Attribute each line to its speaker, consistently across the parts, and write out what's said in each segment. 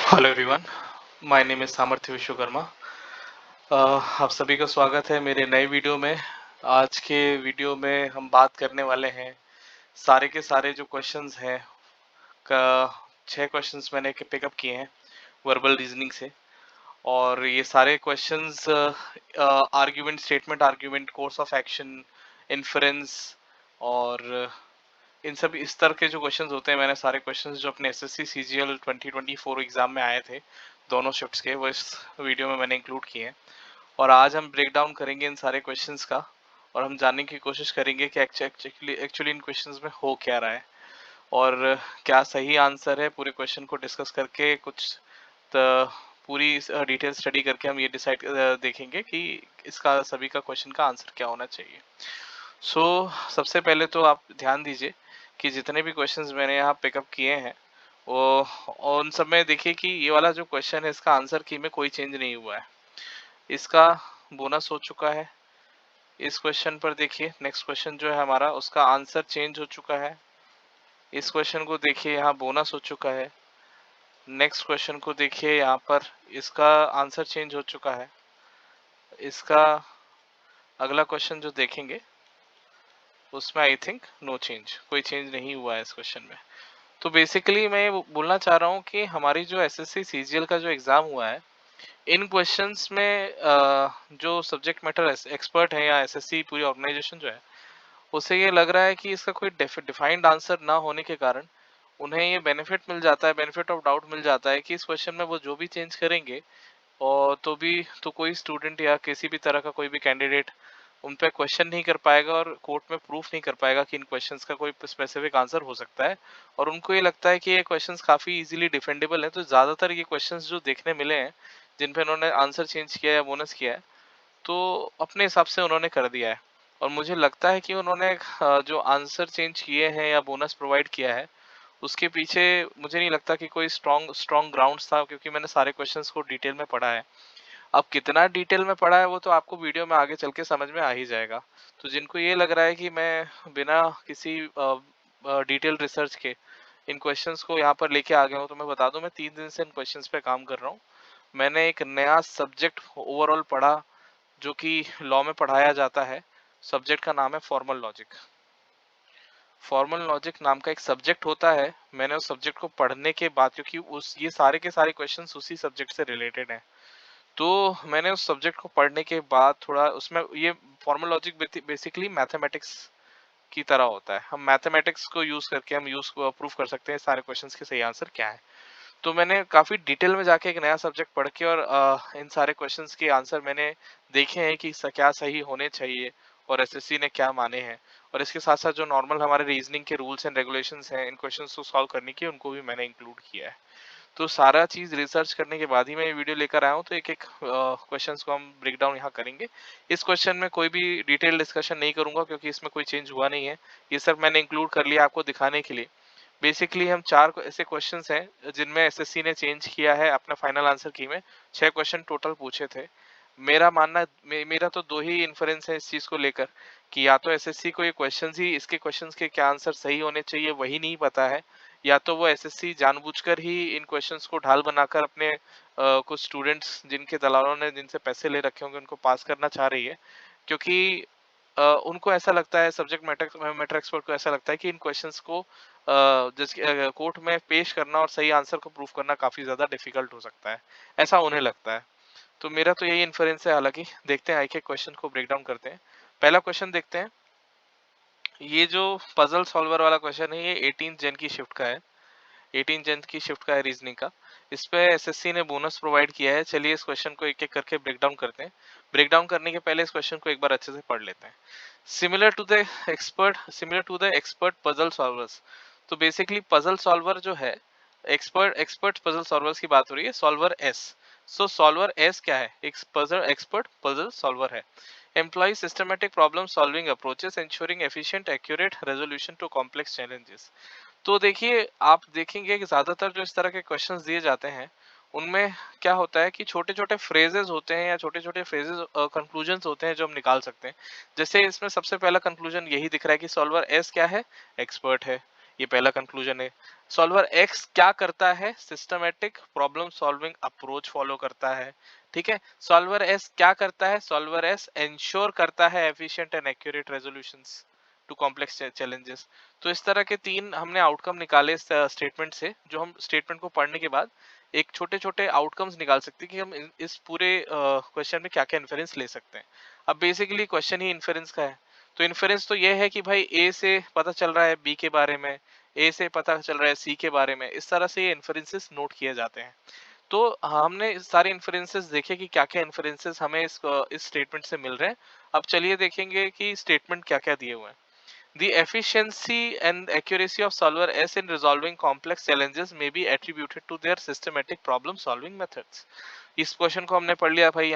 Speaker 1: Hello everyone, my name is सामर्थ्य विश्वकर्मा। आप सभी का स्वागत है मेरे नए वीडियो में। आज के वीडियो में हम बात करने वाले हैं सारे के सारे जो क्वेश्चंस हैं का 6 क्वेश्चंस मैंने पिकअप किए हैं वर्बल रीजनिंग से। और ये सारे questions argument, statement argument, course of action, inference और इन सब इस तरह के जो क्वेश्चंस होते हैं, मैंने सारे क्वेश्चंस जो अपने एसएससी सीजीएल 2024 एग्जाम में आए थे दोनों शिफ्ट्स के, वो इस वीडियो में मैंने इंक्लूड किए हैं। और आज हम ब्रेक डाउन करेंगे इन सारे क्वेश्चंस का और हम जानने की कोशिश करेंगे कि एक्चुअली इन क्वेश्चंस में हो क्या रहा है और क्या सही आंसर है। पूरे क्वेश्चन को डिस्कस करके पूरी डिटेल स्टडी करके हम ये डिसाइड देखेंगे कि इसका सभी का क्वेश्चन का आंसर क्या होना चाहिए। सबसे पहले तो आप ध्यान दीजिए कि जितने भी क्वेश्चंस मैंने यहाँ पिकअप किए हैं वो और उन सब में देखिए कि ये वाला जो क्वेश्चन है इसका आंसर की में कोई चेंज नहीं हुआ है। इसका बोनस हो चुका है। इस क्वेश्चन पर देखिए, नेक्स्ट क्वेश्चन जो है हमारा, उसका आंसर चेंज हो चुका है। इस क्वेश्चन को देखिए, यहाँ बोनस हो चुका है। नेक्स्ट क्वेश्चन को देखिए, यहाँ पर इसका आंसर चेंज हो चुका है। इसका अगला क्वेश्चन जो देखेंगे उसमें आई थिंक नो चेंज, कोई चेंज नहीं हुआ है इस क्वेश्चन में। तो बेसिकली मैं ये बोलना चाह रहा हूँ कि हमारी जो एसएससी सीजीएल का जो एग्जाम हुआ है, इन क्वेश्चंस में जो सब्जेक्ट मैटर एक्सपर्ट है या एसएससी पूरी ऑर्गेनाइजेशन जो है, उसे ये लग रहा है कि इसका कोई डिफाइंड आंसर ना होने के कारण उन्हें ये बेनिफिट मिल जाता है, बेनिफिट ऑफ डाउट मिल जाता है कि इस क्वेश्चन में वो जो भी चेंज करेंगे और तो कोई स्टूडेंट या किसी भी तरह का कोई भी कैंडिडेट उन पे क्वेश्चन नहीं कर पाएगा और कोर्ट में प्रूफ नहीं कर पाएगा कि इन क्वेश्चंस का कोई स्पेसिफिक आंसर हो सकता है। और उनको ये लगता है कि ये क्वेश्चंस काफी इजीली डिफेंडेबल है, तो ज्यादातर ये क्वेश्चंस जो देखने मिले हैं जिन पे उन्होंने आंसर चेंज किया या बोनस किया है, तो अपने हिसाब से उन्होंने कर दिया है। और मुझे लगता है कि उन्होंने जो आंसर चेंज किए हैं या बोनस प्रोवाइड किया है, उसके पीछे मुझे नहीं लगता कि कोई स्ट्रॉन्ग स्ट्रॉन्ग ग्राउंड्स था, क्योंकि मैंने सारे क्वेश्चंस को डिटेल में पढ़ा है। अब कितना डिटेल में पढ़ा है वो तो आपको वीडियो में आगे चल के समझ में आ ही जाएगा। तो जिनको ये लग रहा है कि मैं बिना किसी डिटेल रिसर्च के इन क्वेश्चंस को यहाँ पर लेके आ गया हूँ, तो मैं बता दूं, मैं 3 दिन से इन क्वेश्चंस पे काम कर रहा हूँ। मैंने एक नया सब्जेक्ट ओवरऑल पढ़ा जो कि लॉ में पढ़ाया जाता है। सब्जेक्ट का नाम है फॉर्मल लॉजिक। फॉर्मल लॉजिक नाम का एक सब्जेक्ट होता है। मैंने उस सब्जेक्ट को पढ़ने के बाद, क्योंकि उस ये सारे के सारे क्वेश्चंस उसी सब्जेक्ट से रिलेटेड हैं, तो मैंने उस सब्जेक्ट को पढ़ने के बाद थोड़ा उसमें ये फॉर्मल लॉजिक बेसिकली मैथमेटिक्स की तरह होता है। हम मैथमेटिक्स को यूज करके हम यूज प्रूफ कर सकते हैं सारे क्वेश्चंस के सही आंसर क्या है। तो मैंने काफी डिटेल में जाके एक नया सब्जेक्ट पढ़ के और इन सारे क्वेश्चंस के आंसर मैंने देखे हैं कि क्या सही होने चाहिए और एसएससी ने क्या माने हैं। और इसके साथ साथ जो नॉर्मल हमारे रीजनिंग के रूल्स एंड रेगुलेशंस हैं इन क्वेश्चंस को सॉल्व करने की, उनको भी मैंने इंक्लूड किया है। तो सारा चीज रिसर्च करने के बाद ही मैं ये वीडियो लेकर आया हूँ। तो एक एक क्वेश्चंस को हम ब्रेक डाउन यहाँ करेंगे। इस क्वेश्चन में कोई भी डिटेल डिस्कशन नहीं करूंगा क्योंकि इसमें कोई चेंज हुआ नहीं है। ये सब मैंने इंक्लूड कर लिया आपको दिखाने के लिए। बेसिकली हम चार ऐसे क्वेश्चंस हैं जिनमें एसएससी ने चेंज किया है अपना फाइनल आंसर की में। 6 क्वेश्चन टोटल पूछे थे। मेरा तो दो ही इन्फरेंस है इस चीज को लेकर कि या तो एसएससी को ये क्वेश्चंस ही, इसके क्वेश्चंस के क्या आंसर सही होने चाहिए वही नहीं पता है, या तो वो एसएससी जानबूझकर ही इन क्वेश्चंस को ढाल बनाकर अपने कुछ स्टूडेंट्स जिनके दलालों ने जिनसे पैसे ले रखे होंगे उनको पास करना चाह रही है। क्योंकि उनको ऐसा लगता है, सब्जेक्ट मैटर मैटर एक्सपर्ट को ऐसा लगता है कि इन क्वेश्चंस को जैसे कोर्ट में पेश करना और सही आंसर को प्रूफ करना काफी ज्यादा डिफिकल्ट हो सकता है, ऐसा उन्हें लगता है। तो मेरा तो यही इन्फरेंस है। हालांकि देखते हैं, एक एक क्वेश्चन को ब्रेक डाउन करते हैं। पहला क्वेश्चन देखते हैं। ये जो पजल सॉल्वर वाला क्वेश्चन है, ये 18 जन की शिफ्ट का है। 18 जन की शिफ्ट का है रीजनिंग का। इस पे एसएससी ने बोनस प्रोवाइड किया है। चलिए इस क्वेश्चन को एक एक करके ब्रेक डाउन करते हैं। ब्रेक डाउन करने के पहले इस क्वेश्चन को एक बार अच्छे से पढ़ लेते हैं। Similar to the expert puzzle solvers. तो बेसिकली पजल सॉल्वर जो है, एक्सपर्ट पजल सॉल्वर्स की बात हो रही है, सॉल्वर एस। सॉल्वर एस क्या है? एक एक्सपर्ट पजल सॉल्वर है। Employ systematic problem solving approaches ensuring efficient accurate resolution to complex challenges। तो देखिए, आप देखेंगे कि ज्यादातर जो इस तरह के क्वेश्चंस दिए जाते हैं उनमें क्या होता है कि छोटे छोटे फ्रेजेस होते हैं या छोटे छोटे फ्रेजेस कंक्लूजन्स होते हैं जो हम निकाल सकते हैं। जैसे इसमें सबसे पहला कंक्लूजन यही दिख रहा है कि सॉल्वर एस क्या है? एक्सपर्ट है। ये पहला कंक्लूजन है। सॉल्वर एक्स क्या करता है, systematic problem solving approach follow करता है, ठीक है। सॉल्वर एस क्या करता है, सॉल्वर एस इंश्योर करता है efficient and accurate resolutions to complex challenges. तो इस तरह के तीन हमने आउटकम निकाले इस स्टेटमेंट से, जो हम स्टेटमेंट को पढ़ने के बाद एक छोटे छोटे आउटकम्स निकाल सकते हैं कि हम इस पूरे क्वेश्चन में क्या क्या इन्फेरेंस ले सकते हैं। अब बेसिकली क्वेश्चन ही इन्फेरेंस का है, तो इन्फेरेंस तो ये है कि भाई ए से पता चल रहा है बी के बारे में, ए से पता चल रहा है सी के बारे में, इस तरह से ये इन्फेरेंसेस नोट किए जाते हैं। तो हमने सारे इन्फेरेंसेस देखे कि क्या क्या इन्फेरेंसेस हमें इस स्टेटमेंट से मिल रहे हैं। अब चलिए देखेंगे कि स्टेटमेंट क्या क्या दिए हुए हैं। The efficiency and accuracy of solver S in resolving complex challenges may be attributed to their systematic problem solving methods. इस क्वेश्चन को हमने पढ़ लिया भाई।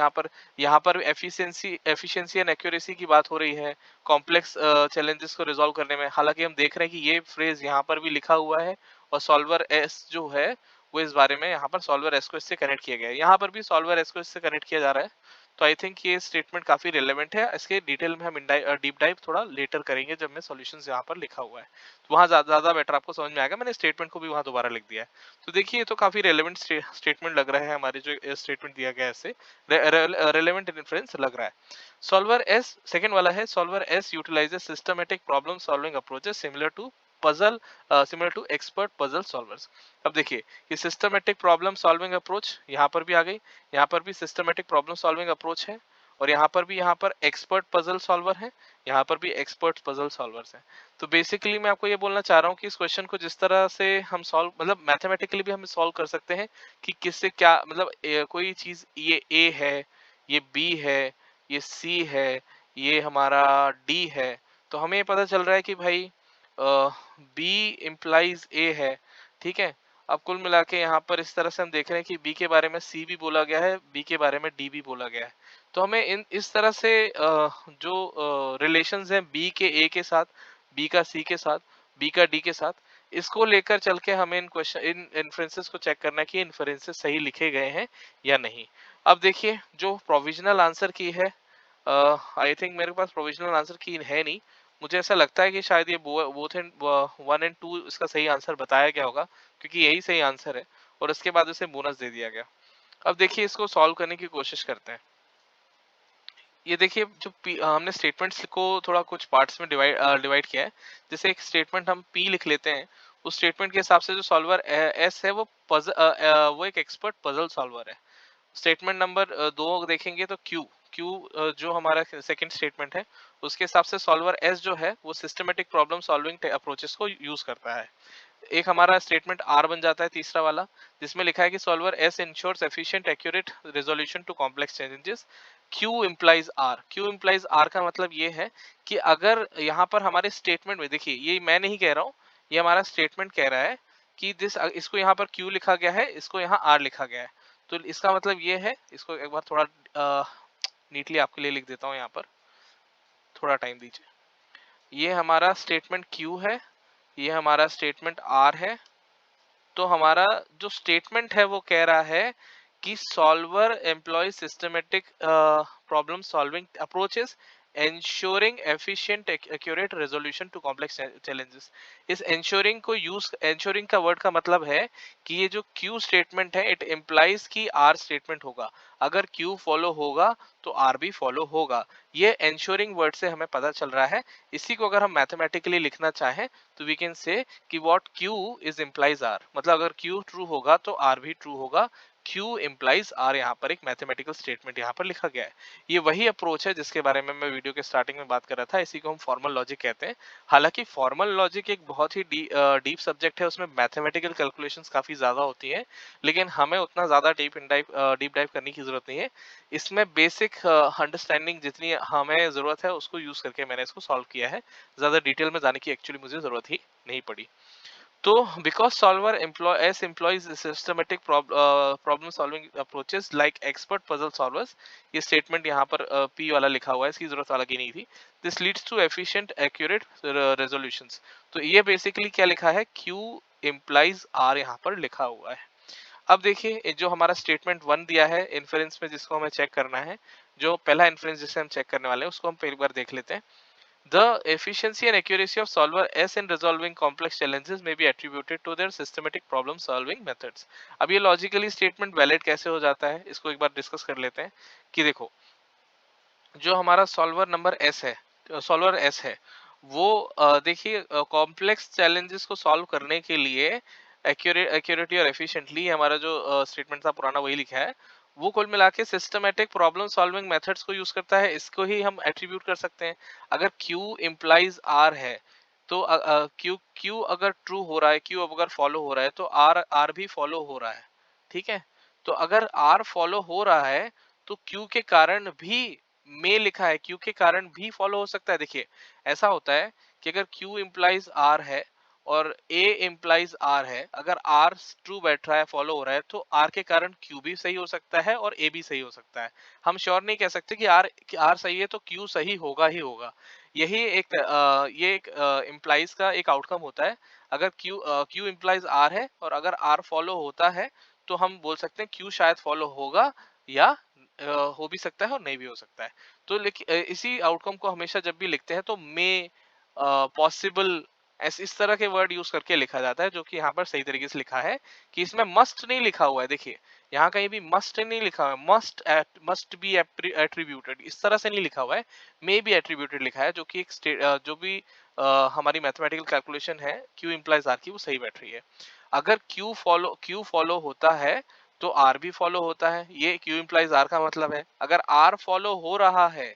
Speaker 1: यहाँ पर एफिशिएंसी एंड एक्यूरेसी की बात हो रही है कॉम्प्लेक्स चैलेंजेस को रिजॉल्व करने में। हालांकि हम देख रहे हैं कि ये फ्रेज यहाँ पर भी लिखा हुआ है और सॉल्वर एस जो है वो इस बारे में यहाँ पर सॉल्वर एस को इससे कनेक्ट किया गया है, यहाँ पर भी सॉल्वर एस को इससे कनेक्ट किया जा रहा है। तो आई थिंक ये स्टेटमेंट काफी रिलेवेंट है। इसके डिटेल में हम डीप डाइव थोड़ा लेटर करेंगे जब मैं सॉल्यूशंस यहाँ पर लिखा हुआ है, तो वहाँ ज्यादा बेटर आपको समझ में आएगा। मैंने स्टेटमेंट को भी वहाँ दोबारा लिख दिया है। तो देखिए ये तो काफी रेलेवेंट स्टेटमेंट लग रहा है, हमारे जो स्टेटमेंट दिया गया है इससे रेलेवेंट इन्फ्लुएंस लग रहा है। सॉल्वर एस सेकंड वाला है, solver S utilizes systematic problem solving approaches similar to expert puzzle solvers. अब देखिए ये सिस्टमेटिक प्रॉब्लम सॉल्विंग अप्रोच यहाँ पर भी आ गई, यहाँ पर भी सिस्टमेटिक प्रॉब्लम सॉल्विंग अप्रोच है, और यहाँ पर एक्सपर्ट पजल सॉल्वर है, यहाँ पर भी एक्सपर्ट पजल सॉल्वर्स हैं। तो बेसिकली मैं आपको ये बोलना चाह रहा हूँ कि इस क्वेश्चन को जिस तरह से हम सॉल्व मतलब मैथमेटिकली भी हम सॉल्व कर सकते हैं कि किससे क्या मतलब कोई चीज ये ए है, ये बी है, ये सी है, ये हमारा डी है। तो हमें ये पता चल रहा है कि भाई बी इम्प्लाइज ए है, ठीक है। अब कुल मिला के यहाँ पर इस तरह से हम देख रहे हैं कि बी के बारे में सी भी बोला गया है, बी के बारे में डी भी बोला गया है। तो हमें इस तरह से जो रिलेशंस हैं बी के ए के साथ, बी का सी के साथ, बी का डी के साथ, इसको लेकर चल के हमें इन इन्फ्रेंसेस को चेक करना है कि इन्फ्रेंसेस सही लिखे गए हैं या नहीं। अब देखिए जो प्रोविजनल आंसर की है, आई थिंक मेरे पास प्रोविजनल आंसर की है नहीं। मुझे ऐसा लगता है कि शायद ये बोथ एंड 1 एंड 2 इसका सही आंसर बताया गया होगा, क्योंकि यही सही आंसर है और इसके बाद इसे बोनस दे दिया गया। अब देखिए इसको सॉल्व करने की कोशिश करते हैं। ये देखिए जो हमने स्टेटमेंट्स को थोड़ा कुछ पार्ट्स में डिवाइड किया है। जैसे एक स्टेटमेंट हम पी लिख लेते हैं, उस स्टेटमेंट के हिसाब से जो सॉल्वर एस है वो एक एक्सपर्ट पजल सॉल्वर है। स्टेटमेंट नंबर 2 देखेंगे तो क्यू क्यू जो हमारा सेकंड स्टेटमेंट है, उसके हिसाब से सॉल्वर एस जो है वो सिस्टमेटिक प्रॉब्लम सॉल्विंग अप्रोचेस को यूज करता है। एक हमारा स्टेटमेंट आर बन जाता है तीसरा वाला, जिसमें लिखा है कि solver S ensures efficient accurate resolution to complex challenges. Q implies R का मतलब ये है कि अगर यहाँ पर हमारे स्टेटमेंट में देखिए, ये मैं नहीं कह रहा हूँ, ये हमारा स्टेटमेंट कह रहा है कि इसको यहाँ पर क्यू लिखा गया है, इसको यहाँ आर लिखा गया है। तो इसका मतलब ये है, इसको एक बार थोड़ा नीटली आपके लिए लिख देता हूँ यहाँ पर, थोड़ा टाइम दीजिए। ये हमारा स्टेटमेंट क्यू है, ये हमारा स्टेटमेंट आर है। तो हमारा जो स्टेटमेंट है वो कह रहा है कि solver employ systematic problem solving approaches ensuring efficient accurate resolution to complex challenges। इस ensuring का वर्ड का मतलब है कि ये जो Q स्टेटमेंट है इट implies कि R स्टेटमेंट होगा। अगर Q फॉलो होगा तो R भी फॉलो होगा। ये ensuring वर्ड से हमें पता चल रहा है। इसी को अगर हम मैथमेटिकली लिखना चाहें तो वी कैन से कि what Q is implies R, मतलब अगर Q ट्रू होगा तो R भी ट्रू होगा। Q implies R यहाँ पर एक मैथमेटिकल स्टेटमेंट यहाँ पर लिखा गया है। ये वही अप्रोच है जिसके बारे में मैं वीडियो के स्टार्टिंग में बात कर रहा था, इसी को हम फॉर्मल लॉजिक कहते हैं। हालांकि फॉर्मल लॉजिक एक बहुत ही डीप सब्जेक्ट है, उसमें मैथमेटिकल कैलकुलेशंस काफी ज्यादा होती हैं, लेकिन हमें उतना ज्यादा डीप डाइव करने की जरूरत नहीं है। इसमें बेसिक अंडरस्टैंडिंग जितनी हमें जरूरत है उसको यूज करके मैंने इसको सॉल्व किया है। ज्यादा डिटेल में जाने की एक्चुअली मुझे जरूरत ही नहीं पड़ी। तो because solver employs systematic problem solving approaches like expert puzzle solvers, ये स्टेटमेंट यहाँ पर पी वाला लिखा हुआ है, इसकी जरूरत वाला की नहीं थी। This leads to efficient accurate resolutions. तो ये बेसिकली क्या लिखा है, क्यू इम्प्लाइज आर यहाँ पर लिखा हुआ है। अब देखिए जो हमारा स्टेटमेंट 1 दिया है इन्फ्रेंस में, जिसको हमें चेक करना है, जो पहला इन्फ्रेंस जिसे हम चेक करने वाले हैं उसको हम पहली बार देख लेते हैं। The efficiency and accuracy of solver S in resolving complex challenges may be attributed to their systematic problem solving methods. अब ये logically statement valid कैसे हो जाता है, इसको एक बार डिस्कस कर लेते हैं कि देखो, जो हमारा सॉल्वर नंबर एस है, सॉल्वर एस है, वो देखिए कॉम्प्लेक्स चैलेंजेस को सॉल्व करने के लिए एक्यूरेटली और एफिशिएंटली, हमारा जो स्टेटमेंट था पुराना वही लिखा है, वो कुल मिला के सिस्टमेटिक प्रॉब्लम सॉल्विंग मेथड्स को यूज करता है। इसको ही हम एट्रीब्यूट कर सकते हैं। अगर Q इम्प्लाइज R है, तो Q Q अगर ट्रू हो रहा है, Q अगर फॉलो हो रहा है, तो R भी फॉलो हो रहा है। ठीक है, तो अगर R फॉलो हो रहा है, तो Q के कारण भी में लिखा है, Q के कारण भी फॉलो हो सकता है। देखिए, ऐसा होता है कि अगर Q इम्प्लाइज R है और A इम्प्लाइज R है, अगर R ट्रू बैठ रहा है, फॉलो हो रहा है, तो R के कारण Q भी सही हो सकता है और A भी सही हो सकता है। हम श्योर नहीं कह सकते कि R सही है तो Q सही होगा ही होगा। यही एक ये एक इम्प्लाइज का एक आउटकम होता है। अगर Q इम्प्लाइज R है और अगर R फॉलो होता है, तो हम बोल सकते हैं Q शायद फॉलो होगा, या हो भी सकता है और नहीं भी हो सकता है। तो इसी आउटकम को हमेशा जब भी लिखते हैं तो मे, पॉसिबल, इस तरह के वर्ड यूज करके लिखा जाता है, जो कि यहाँ पर सही तरीके से लिखा है कि इसमें मस्ट नहीं लिखा हुआ है। देखिए, यहाँ कहीं भी मस्ट नहीं लिखा हुआ है, मस्ट बी एट्रीब्यूटेड इस तरह से नहीं लिखा हुआ है, मे बी एट्रीब्यूटेड लिखा है, जो कि जो भी हमारी मैथमेटिकल कैलकुलेशन है Q इम्प्लाइज R की, वो सही बैठ रही है। अगर Q फॉलो होता है, तो R भी फॉलो होता है, ये Q इम्प्लाइज R का मतलब है। अगर R फॉलो हो रहा है,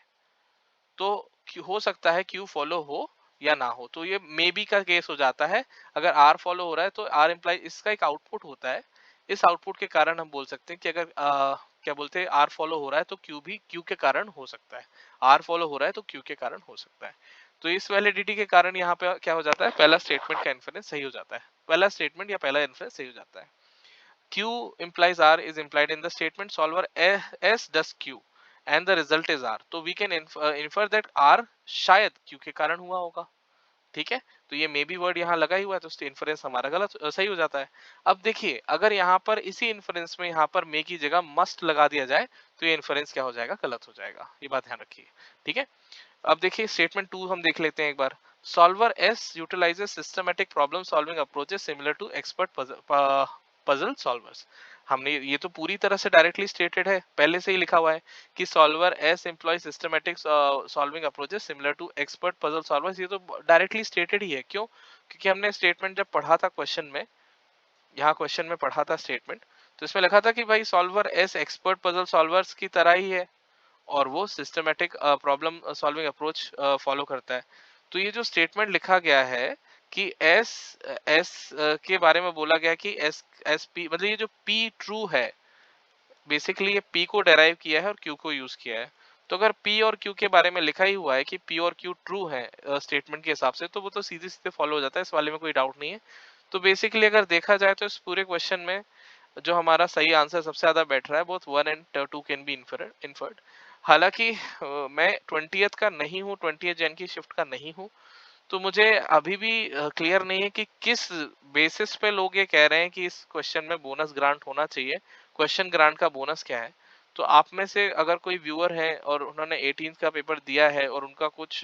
Speaker 1: तो हो सकता है Q फॉलो हो या ना हो, तो ये मे बी का केस हो जाता है। अगर R फॉलो हो रहा है, तो R इम्प्लाइज, इसका एक आउटपुट होता है। इस आउटपुट के कारण हम बोल सकते हैं कि अगर क्या बोलते हैं, R फॉलो हो रहा है तो Q भी Q के कारण हो सकता है, R फॉलो हो रहा है तो Q के कारण हो सकता है। तो इस वैलिडिटी के कारण यहाँ पे क्या हो जाता है, पहला स्टेटमेंट का इन्फरेंस सही हो जाता है, पहला स्टेटमेंट या पहला इन्फरेंस सही हो जाता है। Q implies R is implied in the statement solver S does Q and the result is R. तो we can infer that R शायद Q के कारण हुआ होगा। ठीक है, तो ये मे बी वर्ड यहाँ लगा ही हुआ है, तो इन्फरेंस हमारा गलत सही हो जाता है। अब देखिए, अगर यहाँ पर इसी इन्फरेंस में यहाँ पर मे की जगह मस्ट लगा दिया जाए, तो ये इन्फरेंस क्या हो जाएगा, गलत हो जाएगा। ये बात ध्यान रखिए। ठीक है, अब देखिए स्टेटमेंट 2 हम देख लेते हैं एक बार। Solver S utilises systematic problem solving approaches similar to expert puzzle solvers. हमने ये तो पूरी तरह से डायरेक्टली स्टेटेड है, पहले से ही लिखा हुआ है कि solver S employ systematic solving approaches similar to expert puzzle solvers. ये तो डायरेक्टली स्टेटेड ही है। क्यों? क्योंकि हमने स्टेटमेंट जब पढ़ा था क्वेश्चन में, यहाँ क्वेश्चन में पढ़ा था स्टेटमेंट, तो इसमें लिखा था कि भाई solver S expert puzzle solvers की तरह ही है और वो systematic problem solving approach follow करता है। तो ये जो स्टेटमेंट लिखा गया है कि एस एस के बारे में बोला गया कि एस एस पी, मतलब ये जो पी ट्रू है, बेसिकली ये पी को डेराइव किया है और क्यू को यूज किया है। तो अगर पी और क्यू के बारे में लिखा ही हुआ है कि पी और क्यू ट्रू है स्टेटमेंट के हिसाब से, तो वो तो सीधे सीधे फॉलो हो जाता है, इस वाले में कोई डाउट नहीं है। तो बेसिकली अगर देखा जाए तो इस पूरे क्वेश्चन में जो हमारा सही आंसर सबसे ज्यादा बैठ रहा है, both 1 and 2 can be inferred. हालांकि मैं 20th का नहीं हूँ, 20th जैन की शिफ्ट का नहीं हूँ, तो मुझे अभी भी क्लियर नहीं है कि किस बेसिस पे लोग ये कह रहे हैं कि इस क्वेश्चन में बोनस ग्रांट होना चाहिए। क्वेश्चन ग्रांट का बोनस क्या है? तो आप में से अगर कोई व्यूअर है और उन्होंने 18th का पेपर दिया है और उनका कुछ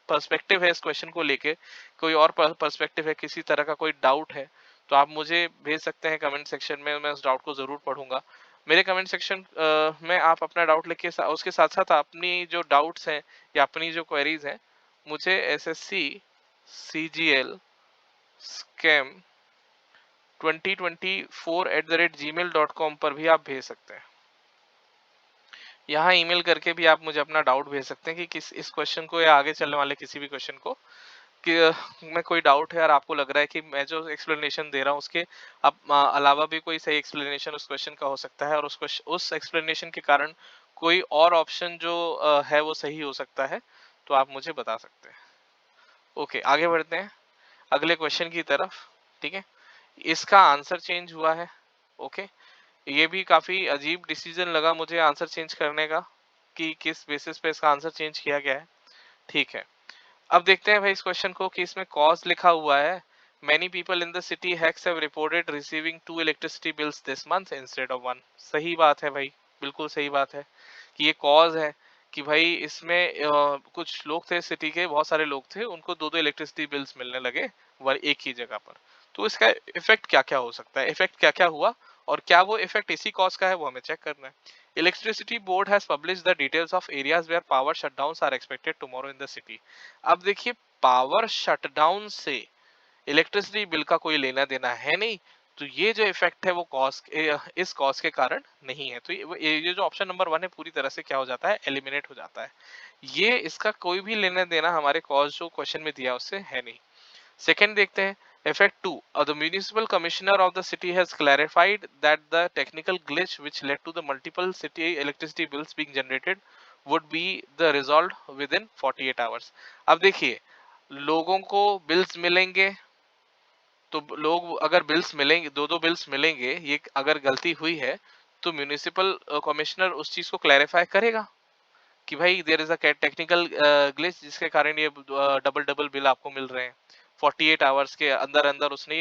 Speaker 1: पर्सपेक्टिव है इस क्वेश्चन को लेके, कोई और पर्सपेक्टिव है, किसी तरह का कोई डाउट है, तो आप मुझे भेज सकते हैं कमेंट सेक्शन में। मैं उस डाउट को जरूर पढ़ूंगा। मेरे कमेंट सेक्शन में आप अपना डाउट लिख के उसके साथ साथ अपनी जो डाउट्स हैं या अपनी जो क्वेरीज हैं, मुझे SSC CGL स्कैम 2024@gmail.com पर भी आप भेज सकते हैं। यहाँ ईमेल करके भी आप मुझे अपना डाउट भेज सकते हैं कि किस इस क्वेश्चन को या आगे चलने वाले किसी भी क्वेश्चन को, कि में कोई डाउट है और आपको लग रहा है कि मैं जो एक्सप्लेनेशन दे रहा हूँ उसके अलावा भी कोई सही एक्सप्लेनेशन उस क्वेश्चन का हो सकता है, और उस एक्सप्लेनेशन के कारण कोई और ऑप्शन जो है वो सही हो सकता है, तो आप मुझे बता सकते हैं। ओके, आगे बढ़ते हैं अगले क्वेश्चन की तरफ। ठीक है, इसका आंसर चेंज हुआ है। ओके, ये भी काफी अजीब डिसीजन लगा मुझे आंसर चेंज करने का, कि किस बेसिस पे इसका आंसर चेंज किया गया है। ठीक है, अब देखते हैं भाई इस क्वेश्चन को कि इसमें कॉज लिखा हुआ है। Many people in the city hacks have reported receiving 2 electricity bills this month instead of 1। सही बात है भाई, बिल्कुल सही बात है कि ये कॉज है कि भाई इसमें कुछ लोग थे सिटी के, बहुत सारे लोग थे, उनको दो दो इलेक्ट्रिसिटी बिल्स मिलने लगे एक ही जगह पर। तो इसका इफेक्ट क्या क्या हो सकता है, इफेक्ट क्या क्या हुआ, और क्या वो इफेक्ट इसी कॉज का है, वो हमें चेक करना है। Electricity board has publish the details of areas where power shutdowns are expected tomorrow in the city. अब देखिए, पावर शटडाउन से इलेक्ट्रिसिटी बिल का कोई लेना देना है नहीं, तो ये जो इफेक्ट है वो इस कॉस्ट के कारण नहीं है। तो ये जो ऑप्शन नंबर 1 है पूरी तरह से क्या हो जाता है, एलिमिनेट हो जाता है। ये इसका कोई भी लेना देना हमारे कॉस्ट जो क्वेश्चन में दिया उससे है नहीं। सेकेंड देखते हैं, effect 2. The municipal commissioner of the city has clarified that the technical glitch which led to the multiple city electricity bills being generated would be the resolved within 48 hours. अब देखिए, लोगों को बिल्स मिलेंगे, तो लोग अगर बिल्स मिलेंगे, दो दो बिल्स मिलेंगे, ये अगर गलती हुई है तो म्यूनिसिपल कमिश्नर उस चीज को क्लैरिफाई करेगा कि भाई there is a technical glitch जिसके कारण ये डबल डबल बिल आपको मिल रहे हैं। 48 आवर्स के अंदर अंदर उसने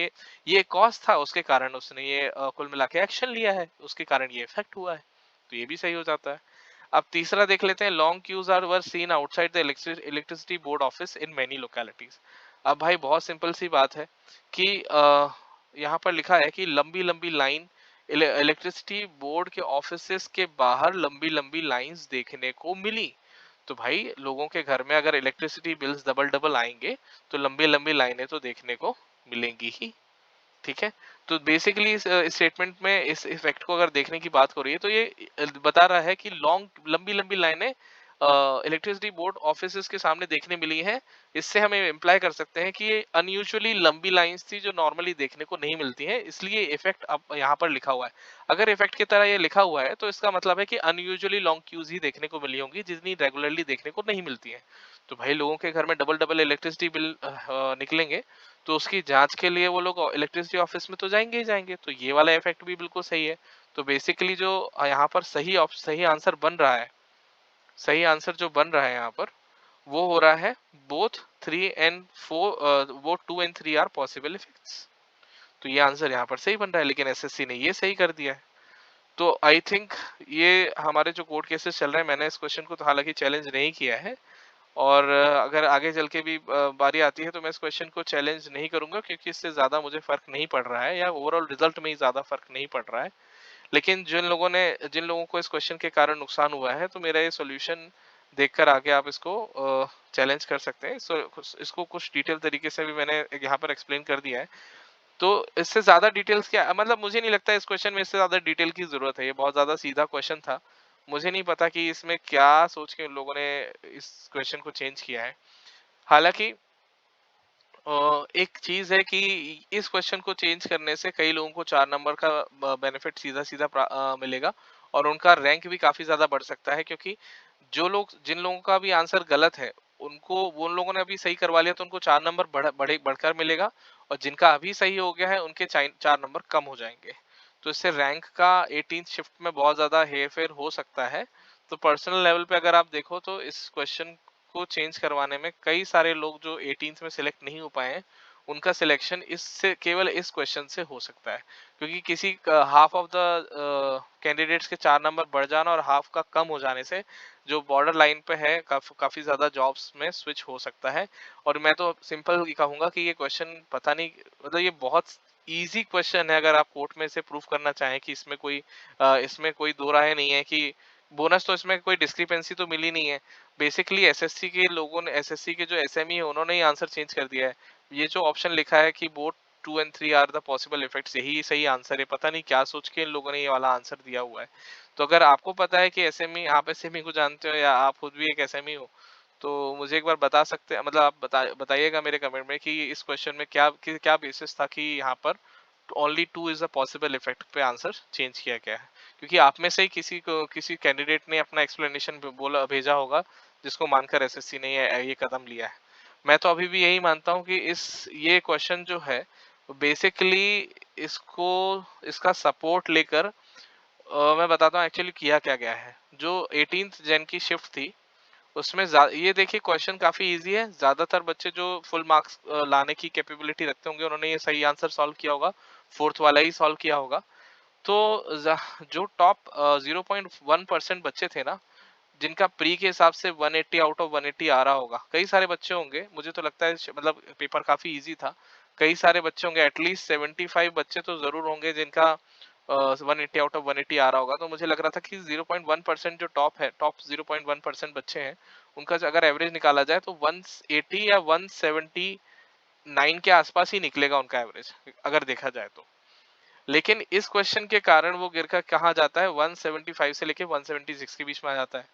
Speaker 1: ये कॉस्ट था, उसके कारण उसने ये कुल मिला के एक्शन लिया है, उसके कारण ये इफेक्ट हुआ है। तो ये भी सही हो जाता है। अब तीसरा देख लेते हैं, long queues are were seen outside the electricity board office in many localities. अब भाई बहुत सिंपल सी बात है कि यहाँ पर लिखा है कि लंबी लंबी लाइन, इलेक्ट्रिसिटी बोर्ड के ऑफिसेस के बाहर लंबी लंबी लाइंस देखने को मिली। तो भाई लोगों के घर में अगर इलेक्ट्रिसिटी बिल्स डबल डबल आएंगे तो लंबी लंबी लाइनें तो देखने को मिलेंगी ही। ठीक है, तो बेसिकली इस स्टेटमेंट में इस इफेक्ट को अगर देखने की बात हो रही है तो ये बता रहा है कि लॉन्ग लंबी लंबी लाइनें इलेक्ट्रिसिटी बोर्ड ऑफिसेस के सामने देखने मिली है। इससे हमें इम्प्लाई कर सकते हैं कि ये अनयूजुअली लंबी लाइंस थी जो नॉर्मली देखने को नहीं मिलती हैं, इसलिए इफेक्ट अब यहाँ पर लिखा हुआ है। अगर इफेक्ट की तरह ये लिखा हुआ है तो इसका मतलब है कि अनयूजुअली लॉन्ग क्यूज ही देखने को मिली होंगी, जितनी रेगुलरली देखने को नहीं मिलती हैं। तो भाई लोगों के घर में डबल डबल इलेक्ट्रिसिटी बिल निकलेंगे, तो उसकी जांच के लिए वो लोग इलेक्ट्रिसिटी ऑफिस में तो जाएंगे ही जाएंगे। तो ये वाला इफेक्ट भी बिल्कुल सही है। तो बेसिकली जो यहाँ पर सही आंसर बन रहा है, सही आंसर जो बन रहा है यहाँ पर वो हो रहा है बोथ 3 and 4, वो 2 and 3 आर पॉसिबल इफेक्ट्स। तो ये आंसर यहाँ पर सही बन रहा है, लेकिन एसएससी ने ये सही कर दिया है। तो आई थिंक ये हमारे जो कोर्ट केसेस चल रहे हैं, मैंने इस क्वेश्चन को तो हालांकि चैलेंज नहीं किया है, और अगर आगे चल के भी बारी आती है तो मैं इस क्वेश्चन को चैलेंज नहीं करूंगा, क्योंकि इससे ज्यादा मुझे फर्क नहीं पड़ रहा है, या ओवरऑल रिजल्ट में ही ज्यादा फर्क नहीं पड़ रहा है। लेकिन जिन लोगों को इस क्वेश्चन के कारण नुकसान हुआ है, तो मेरा ये सॉल्यूशन देखकर आगे आप इसको चैलेंज कर सकते हैं। इसको कुछ डिटेल तरीके से भी मैंने यहाँ पर एक्सप्लेन कर दिया है। तो इससे ज्यादा डिटेल्स क्या, मतलब मुझे नहीं लगता इस क्वेश्चन में इससे ज्यादा डिटेल की जरूरत है। ये बहुत ज्यादा सीधा क्वेश्चन था। मुझे नहीं पता कि इसमें क्या सोच के उन लोगों ने इस क्वेश्चन को चेंज किया है। हालांकि एक चीज है कि इस क्वेश्चन को चेंज करने से कई लोगों को 4 नंबर का बेनिफिट सीधा सीधा मिलेगा, और उनका रैंक भी काफी ज्यादा बढ़ सकता है। क्योंकि जिन लोगों का भी आंसर गलत है, उनको वो उन लोगों ने अभी सही करवा लिया तो उनको 4 नंबर बढ़कर मिलेगा, और जिनका अभी सही हो गया है उनके 4 नंबर कम हो जाएंगे। तो इससे रैंक का 18th शिफ्ट में बहुत ज्यादा हेर फेर हो सकता है। तो पर्सनल लेवल पे अगर आप देखो तो इस क्वेश्चन को चेंज करवाने में कई सारे लोग जो 18th में सिलेक्ट नहीं हो पाए हैं, उनका सिलेक्शन इससे केवल इस क्वेश्चन से हो सकता है। क्योंकि किसी हाफ ऑफ द कैंडिडेट्स के 4 नंबर बढ़ जाना और हाफ का कम हो जाने से जो बॉर्डर लाइन पे है काफी ज्यादा जॉब्स में स्विच हो सकता है। और मैं तो सिंपल कहूंगा कि ये क्वेश्चन पता नहीं, मतलब ये बहुत इजी क्वेश्चन है। अगर आप कोर्ट में से प्रूफ करना चाहें कि इसमें कोई दो राय नहीं है कि बोनस, तो इसमें कोई डिस्क्रिपेंसी तो मिली नहीं है। बेसिकली एसएससी के जो एसएमई है उन्होंने ही आंसर चेंज कर दिया है। ये जो ऑप्शन लिखा है कि both 2 and 3 are the possible effects, यही सही आंसर है। पता नहीं क्या सोच के इन लोगों ने ये वाला आंसर दिया हुआ है। तो अगर आपको पता है कि एसएमई, आप एसएमई को जानते हो या आप खुद भी एक एसएमई हो, तो मुझे एक बार बता सकते हैं, मतलब आप बताइएगा मेरे कमेंट में कि इस क्वेश्चन में क्या बेसिस था कि यहाँ पर only 2 is a possible effect पे आंसर चेंज किया गया है। क्योंकि आप में से ही किसी कैंडिडेट ने अपना एक्सप्लेनेशन बोला भेजा होगा, जिसको मानकर एसएससी ने ये कदम लिया है। मैं तो अभी भी यही मानता हूँ कि ये क्वेश्चन जो है बेसिकली इसको इसका सपोर्ट लेकर मैं बताता हूँ एक्चुअली किया क्या गया है। जो 18th जन की शिफ्ट थी उसमें ये देखिए क्वेश्चन काफी इजी है। ज्यादातर बच्चे जो फुल मार्क्स लाने की कैपेबिलिटी रखते होंगे उन्होंने ये सही आंसर सॉल्व किया होगा, फोर्थ वाला ही सॉल्व किया होगा। तो जो टॉप 0.1% बच्चे थे ना, जिनका प्री के हिसाब से 180 आउट ऑफ 180 आ रहा होगा। कई सारे बच्चे होंगे, मुझे तो लगता है मतलब पेपर काफी इजी था, कई सारे बच्चे होंगे, एटलीस्ट 75 बच्चे तो जरूर होंगे जिनका 180 आउट ऑफ 180 आ रहा होगा। तो मुझे लग रहा था कि 0.1% जो टॉप है, टॉप 0.1% बच्चे हैं, उनका अगर एवरेज निकाला जाए तो 180 या 179 के आसपास ही निकलेगा उनका एवरेज, अगर देखा जाए तो। लेकिन इस क्वेश्चन के कारण वो गिर कर कहाँ जाता है, 175 से लेके 176 के बीच में आ जाता है।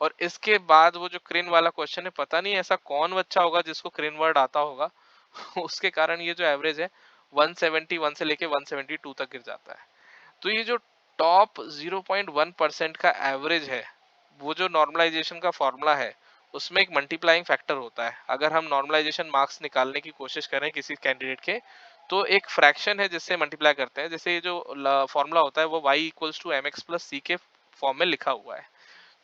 Speaker 1: और इसके बाद वो जो क्रेन वाला क्वेश्चन है, पता नहीं ऐसा कौन बच्चा होगा जिसको क्रेन वर्ड आता होगा उसके कारण ये जो एवरेज है 171 से लेके 172 तक गिर जाता है। तो ये जो टॉप 0.1% का एवरेज है, वो जो नॉर्मलाइजेशन का फॉर्मूला है, उसमें एक मल्टीप्लाइंग फैक्टर होता है। अगर हम नॉर्मलाइजेशन मार्क्स निकालने की कोशिश करें किसी कैंडिडेट के, तो एक फ्रैक्शन है जिससे मल्टीप्लाई करते हैं। जैसे ये जो फॉर्मूला होता है वो y equals to m x plus c के फॉर्म में लिखा हुआ है।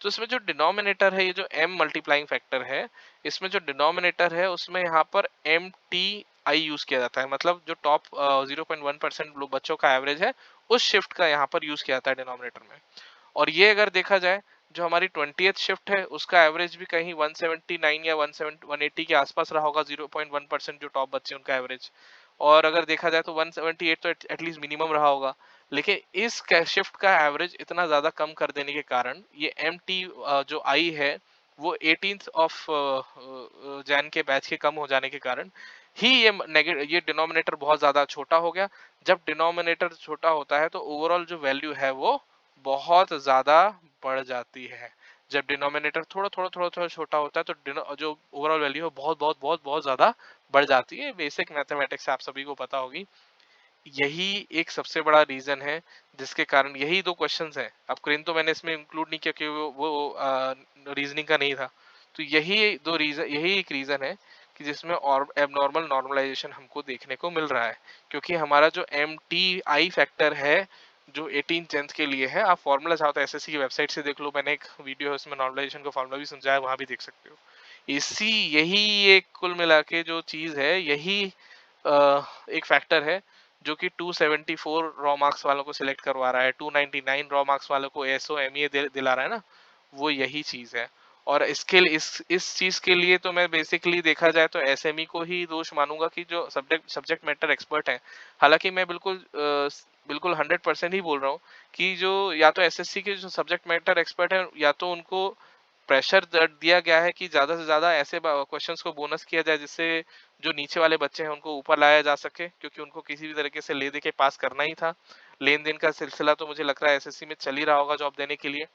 Speaker 1: तो इसमें जो डिनोमिनेटर है, ये जो m मल्टीप्लाइंग फैक्टर है, इसमें जो डिनोमिनेटर है उसमें यहाँ पर एम टी आई यूज किया जाता है। मतलब जो टॉप 0.1% बच्चों का एवरेज है, उस शिफ्ट का यहाँ पर यूज किया जाता है डिनोमिनेटर में। और ये अगर देखा जाए, जो हमारी 20th शिफ्ट है, उसका एवरेज भी कहीं 179 या 180 के आसपास रहा होगा, 0.1% जो टॉप बच्चे हैं, उनका एवरेज। और अगर देखा जाए तो 178 तो एटलीस्ट मिनिमम रहा होगा। लेकिन इस शिफ्ट का एवरेज इतना ज्यादा कम कर देने के कारण ये एम टी जो आई है, वो 18th ऑफ जैन के बैच के कम हो जाने के कारण ही ये डिनोमिनेटर बहुत ज्यादा छोटा हो गया। जब डिनोमिनेटर छोटा होता है तो ओवरऑल जो वैल्यू है वो बहुत ज्यादा बढ़ जाती है। जब डिनोमिनेटर थोड़ा थोड़ा थोड़ा थोड़ा छोटा होता है तो जो ओवरऑल वैल्यू है बहुत बहुत बहुत बहुत ज्यादा बढ़ जाती है। बेसिक मैथमेटिक्स आप सभी को पता होगी। यही एक सबसे बड़ा रीजन है जिसके कारण यही दो क्वेश्चंस हैं। अब क्रेन तो मैंने इसमें इंक्लूड नहीं किया क्योंकि वो रीजनिंग का नहीं था। तो यही दो रीजन, यही एक रीजन है कि जिसमें और एबनॉर्मल नॉर्मलाइजेशन हमको देखने को मिल रहा है। क्योंकि हमारा जो एम टी आई फैक्टर है, जो 18 10th के लिए है, आप फॉर्मूला चाहो तो एसएससी की वेबसाइट से देख लो, मैंने एक वीडियो है उसमें नॉर्मलाइजेशन का फॉर्मूला भी समझाया, वहां भी देख सकते हो। इसी यही एक कुल मिला के जो चीज है, यही एक फैक्टर है जो कि 274 रॉ मार्क्स वालों को सिलेक्ट करवा रहा है, 299 रॉ मार्क्स वालों को एसओ एमईए दिला रहा है ना, वो यही चीज है। और इसके लिए इस चीज के लिए तो मैं बेसिकली देखा जाए तो एसएमई को ही दोष मानूंगा कि जो सब्जेक्ट मैटर एक्सपर्ट है। हालांकि मैं बिल्कुल 100% ही बोल रहा हूँ कि जो या तो एसएससी के जो सब्जेक्ट मैटर एक्सपर्ट है, या तो उनको प्रेशर दिया गया है कि ज्यादा से ज्यादा ऐसे क्वेश्चंस को बोनस किया जाए जिससे जो नीचे वाले बच्चे हैं उनको ऊपर लाया जा सके, क्योंकि उनको किसी भी तरीके से ले दे के पास करना ही था। लेन देन का सिलसिला तो मुझे लग रहा है एसएससी में चल ही रहा होगा जॉब देने के लिए,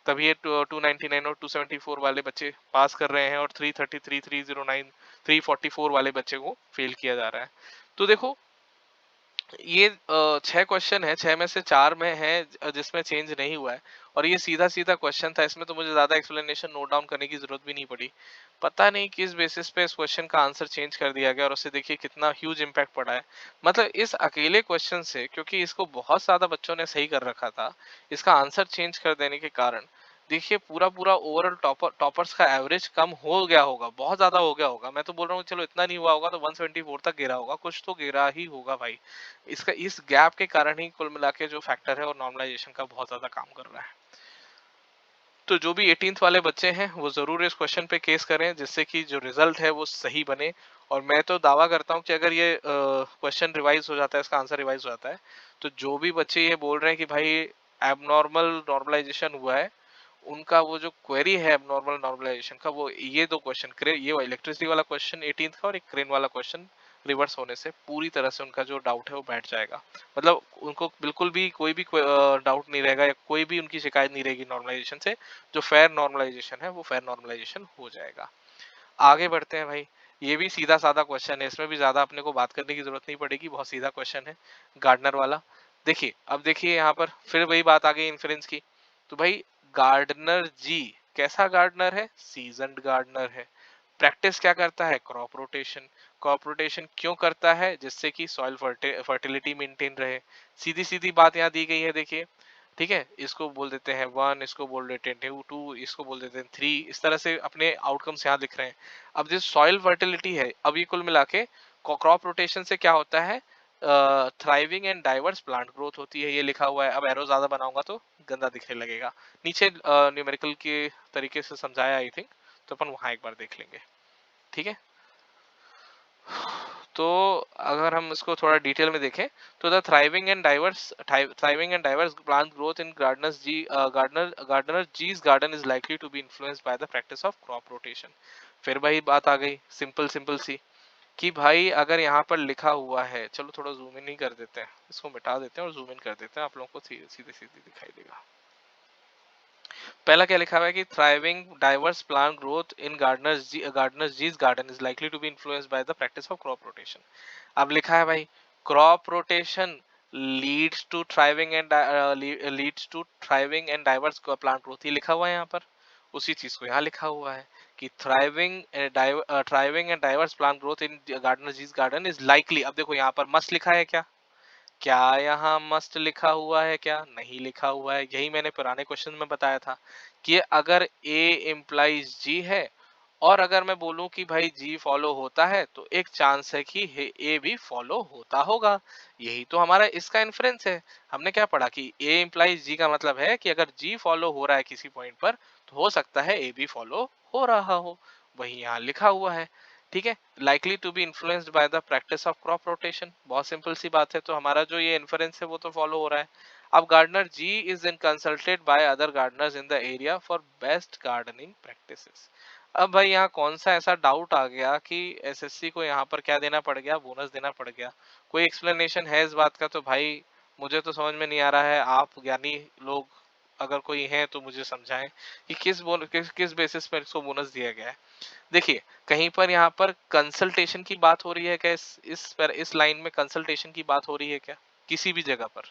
Speaker 1: तभी ये 299 और 274 वाले बच्चे पास कर रहे हैं और 333 309 344 वाले बच्चे को फेल किया जा रहा है। तो देखो, ये 6 क्वेश्चन है, 6 में से 4 में है जिसमें चेंज नहीं हुआ है। और ये सीधा सीधा क्वेश्चन था, इसमें तो मुझे ज्यादा एक्सप्लेनेशन नोट डाउन करने की जरूरत भी नहीं पड़ी। पता नहीं किस बेसिस पे इस क्वेश्चन का आंसर चेंज कर दिया गया और उससे देखिए कितना ह्यूज इम्पैक्ट पड़ा है। मतलब इस अकेले क्वेश्चन से, क्योंकि इसको बहुत ज्यादा बच्चों ने सही कर रखा था, इसका आंसर चेंज कर देने के कारण देखिए पूरा पूरा ओवरऑल टॉपर्स का एवरेज कम हो गया होगा, बहुत ज्यादा हो गया होगा। मैं तो बोल रहा हूँ चलो इतना नहीं हुआ होगा तो 174 तक गिरा होगा, कुछ तो गिरा ही होगा भाई। इसका इस गैप के कारण ही कुल मिला के जो फैक्टर है और नॉर्मलाइजेशन का बहुत ज्यादा काम कर रहा है। तो जो भी 18th वाले बच्चे हैं वो जरूर इस क्वेश्चन पे केस करें जिससे कि जो रिजल्ट है वो सही बने। और मैं तो दावा करता हूँ कि अगर ये क्वेश्चन रिवाइज हो जाता है, इसका आंसर रिवाइज हो जाता है, तो जो भी बच्चे ये बोल रहे हैं कि भाई एबनॉर्मल नॉर्मलाइजेशन हुआ है, उनका वो जो क्वेरी है एबनॉर्मल नॉर्मलाइजेशन का, वो ये दो क्वेश्चन, ये इलेक्ट्रिसिटी वाला क्वेश्चन 18th का और एक क्रेन वाला क्वेश्चन रिवर्स होने से पूरी तरह से उनका जो डाउट है वो बैठ जाएगा। मतलब उनको बिल्कुल भी कोई भी डाउट नहीं रहेगा या कोई भी उनकी शिकायत नहीं रहेगी नॉर्मलाइजेशन से। जो फेयर नॉर्मलाइजेशन है वो फेयर नॉर्मलाइजेशन हो जाएगा। आगे बढ़ते हैं भाई। ये भी सीधा साधा क्वेश्चन है, इसमें भी ज्यादा अपने को बात करने की जरूरत नहीं पड़ेगी, बहुत सीधा क्वेश्चन है गार्डनर वाला। देखिए अब देखिए यहाँ पर फिर वही बात आ गई इन्फ्रेंस की। तो भाई गार्डनर जी कैसा गार्डनर है, सीजन्ड गार्डनर है। प्रैक्टिस क्या करता है, क्रॉप रोटेशन। क्रॉप रोटेशन क्यों करता है, जिससे कि सॉइल फर्टिलिटी मेंटेन रहे। सीधी सीधी बात यहाँ दी गई है, देखिए। ठीक है, इसको बोल देते हैं 1, इसको बोल देते हैं 2, इसको बोल देते हैं 3, इस तरह से अपने आउटकम्स यहाँ दिख रहे हैं। अब जो सॉइल फर्टिलिटी है, अब ये कुल मिला के क्रॉप रोटेशन से क्या होता है, thriving and diverse plant growth होती है, ये लिखा हुआ है। अब एरो ज्यादा बनाऊंगा तो गंदा दिखने लगेगा। नीचे न्यूमेरिकल के तरीके से समझाया आई थिंक, तो अपन वहां एक बार देख लेंगे, ठीक है। तो अगर हम इसको थोड़ा डिटेल में देखें तो the thriving and diverse plant growth in gardener G's garden is likely to be influenced by the practice of crop rotation. फिर भाई बात आ गई सिंपल सिंपल सी, कि भाई अगर यहाँ पर लिखा हुआ है, चलो थोड़ा जूम इन ही कर देते हैं, इसको मिटा देते हैं और जूम इन कर देते हैं, आप लोगों को सीधे सीधे सीधे दिखाई देगा। पहला क्या लिखा हुआ है कि thriving diverse plant growth in gardeners G's garden is likely to be influenced by the practice of crop rotation. अब लिखा है भाई crop rotation leads to thriving and diverse plant growth, ये लिखा हुआ है यहाँ पर। उसी चीज को यहाँ लिखा हुआ है कि thriving and diverse plant growth in gardener G's garden is likely. अब देखो यहाँ पर मस्ट लिखा है क्या? क्या यहाँ मस्ट लिखा हुआ है? क्या नहीं लिखा हुआ है? यही मैंने पुराने क्वेश्चन में बताया था कि अगर ए इम्प्लाइज जी है और अगर मैं बोलूं कि भाई जी फॉलो होता है तो एक चांस है कि ए भी फॉलो होता होगा। यही तो हमारा इसका इन्फ्रेंस है। हमने क्या पढ़ा कि ए इम्प्लाइज जी का मतलब है कि अगर जी फॉलो हो रहा है किसी पॉइंट पर तो हो सकता है ए भी फॉलो हो रहा हो। वही यहाँ लिखा हुआ है, ठीक है। Likely to be influenced by the practice of crop rotation, बहुत सिंपल सी बात है। तो हमारा जो ये इन्फ्रेंस है वो तो फॉलो हो रहा है। अब gardener G is in consulted by other gardeners in the area for best gardening practices. अब भाई यहाँ कौन सा ऐसा डाउट आ गया कि एसएससी को यहाँ पर क्या देना पड़ गया? बोनस देना पड़ गया। कोई एक्सप्लेनेशन है इस बात का? तो भाई मुझे तो समझ में नहीं आ रहा है। आप ज्ञानी लोग अगर कोई हैं तो मुझे समझाएं कि किस बेसिस पर इसको बोनस दिया गया है। देखिए कहीं पर यहाँ पर कंसल्टेशन की बात हो रही है क्या? इस लाइन में कंसल्टेशन की बात हो रही है क्या किसी भी जगह पर?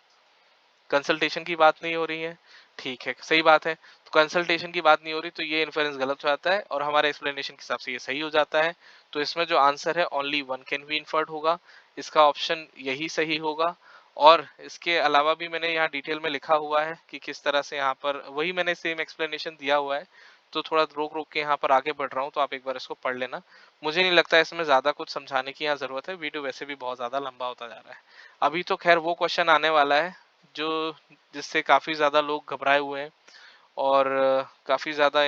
Speaker 1: कंसल्टेशन की बात नहीं हो रही है, ठीक है, सही बात है। तो कंसल्टेशन की बात नहीं हो रही तो ये इन्फेरेंस गलत हो जाता है और हमारे एक्सप्लेनेशन के हिसाब से ये सही हो जाता है। तो इसमें जो आंसर है only one can be inferred होगा, इसका ऑप्शन यही सही होगा। और इसके अलावा भी मैंने यहाँ डिटेल में लिखा हुआ है कि किस तरह से यहाँ पर वही मैंने सेम एक्सप्लेनेशन दिया हुआ है। तो थोड़ा रोक रोक के यहाँ पर आगे बढ़ रहा हूँ, तो आप एक बार इसको पढ़ लेना। मुझे नहीं लगता इसमें ज्यादा कुछ समझाने की यहाँ जरूरत है, वीडियो वैसे भी बहुत ज्यादा लंबा होता जा रहा है। अभी तो खैर वो क्वेश्चन आने वाला है जो जिससे काफी ज्यादा लोग घबराए हुए हैं और काफी ज्यादा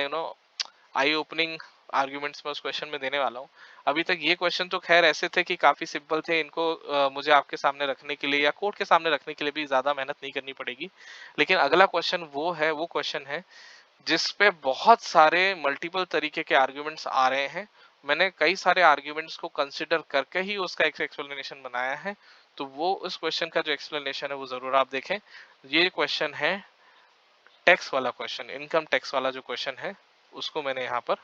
Speaker 1: आई ओपनिंग आर्ग्यूमेंट्स में उस क्वेश्चन में देने वाला हूँ। अभी तक ये क्वेश्चन तो खैर ऐसे थे कि काफी सिंपल थे, इनको मुझे आपके सामने रखने के लिए या कोर्ट के सामने रखने के लिए भी ज्यादा मेहनत नहीं करनी पड़ेगी। लेकिन अगला क्वेश्चन वो क्वेश्चन है जिस पे बहुत सारे मल्टीपल तरीके के आर्ग्यूमेंट्स आ रहे हैं। मैंने कई सारे आर्ग्यूमेंट्स को कंसिडर करके ही उसका एक एक्सप्लेनेशन बनाया है। तो वो उस क्वेश्चन का जो एक्सप्लेनेशन है वो जरूर आप देखें। ये क्वेश्चन है टैक्स वाला क्वेश्चन, इनकम टैक्स वाला जो क्वेश्चन है उसको मैंने यहाँ पर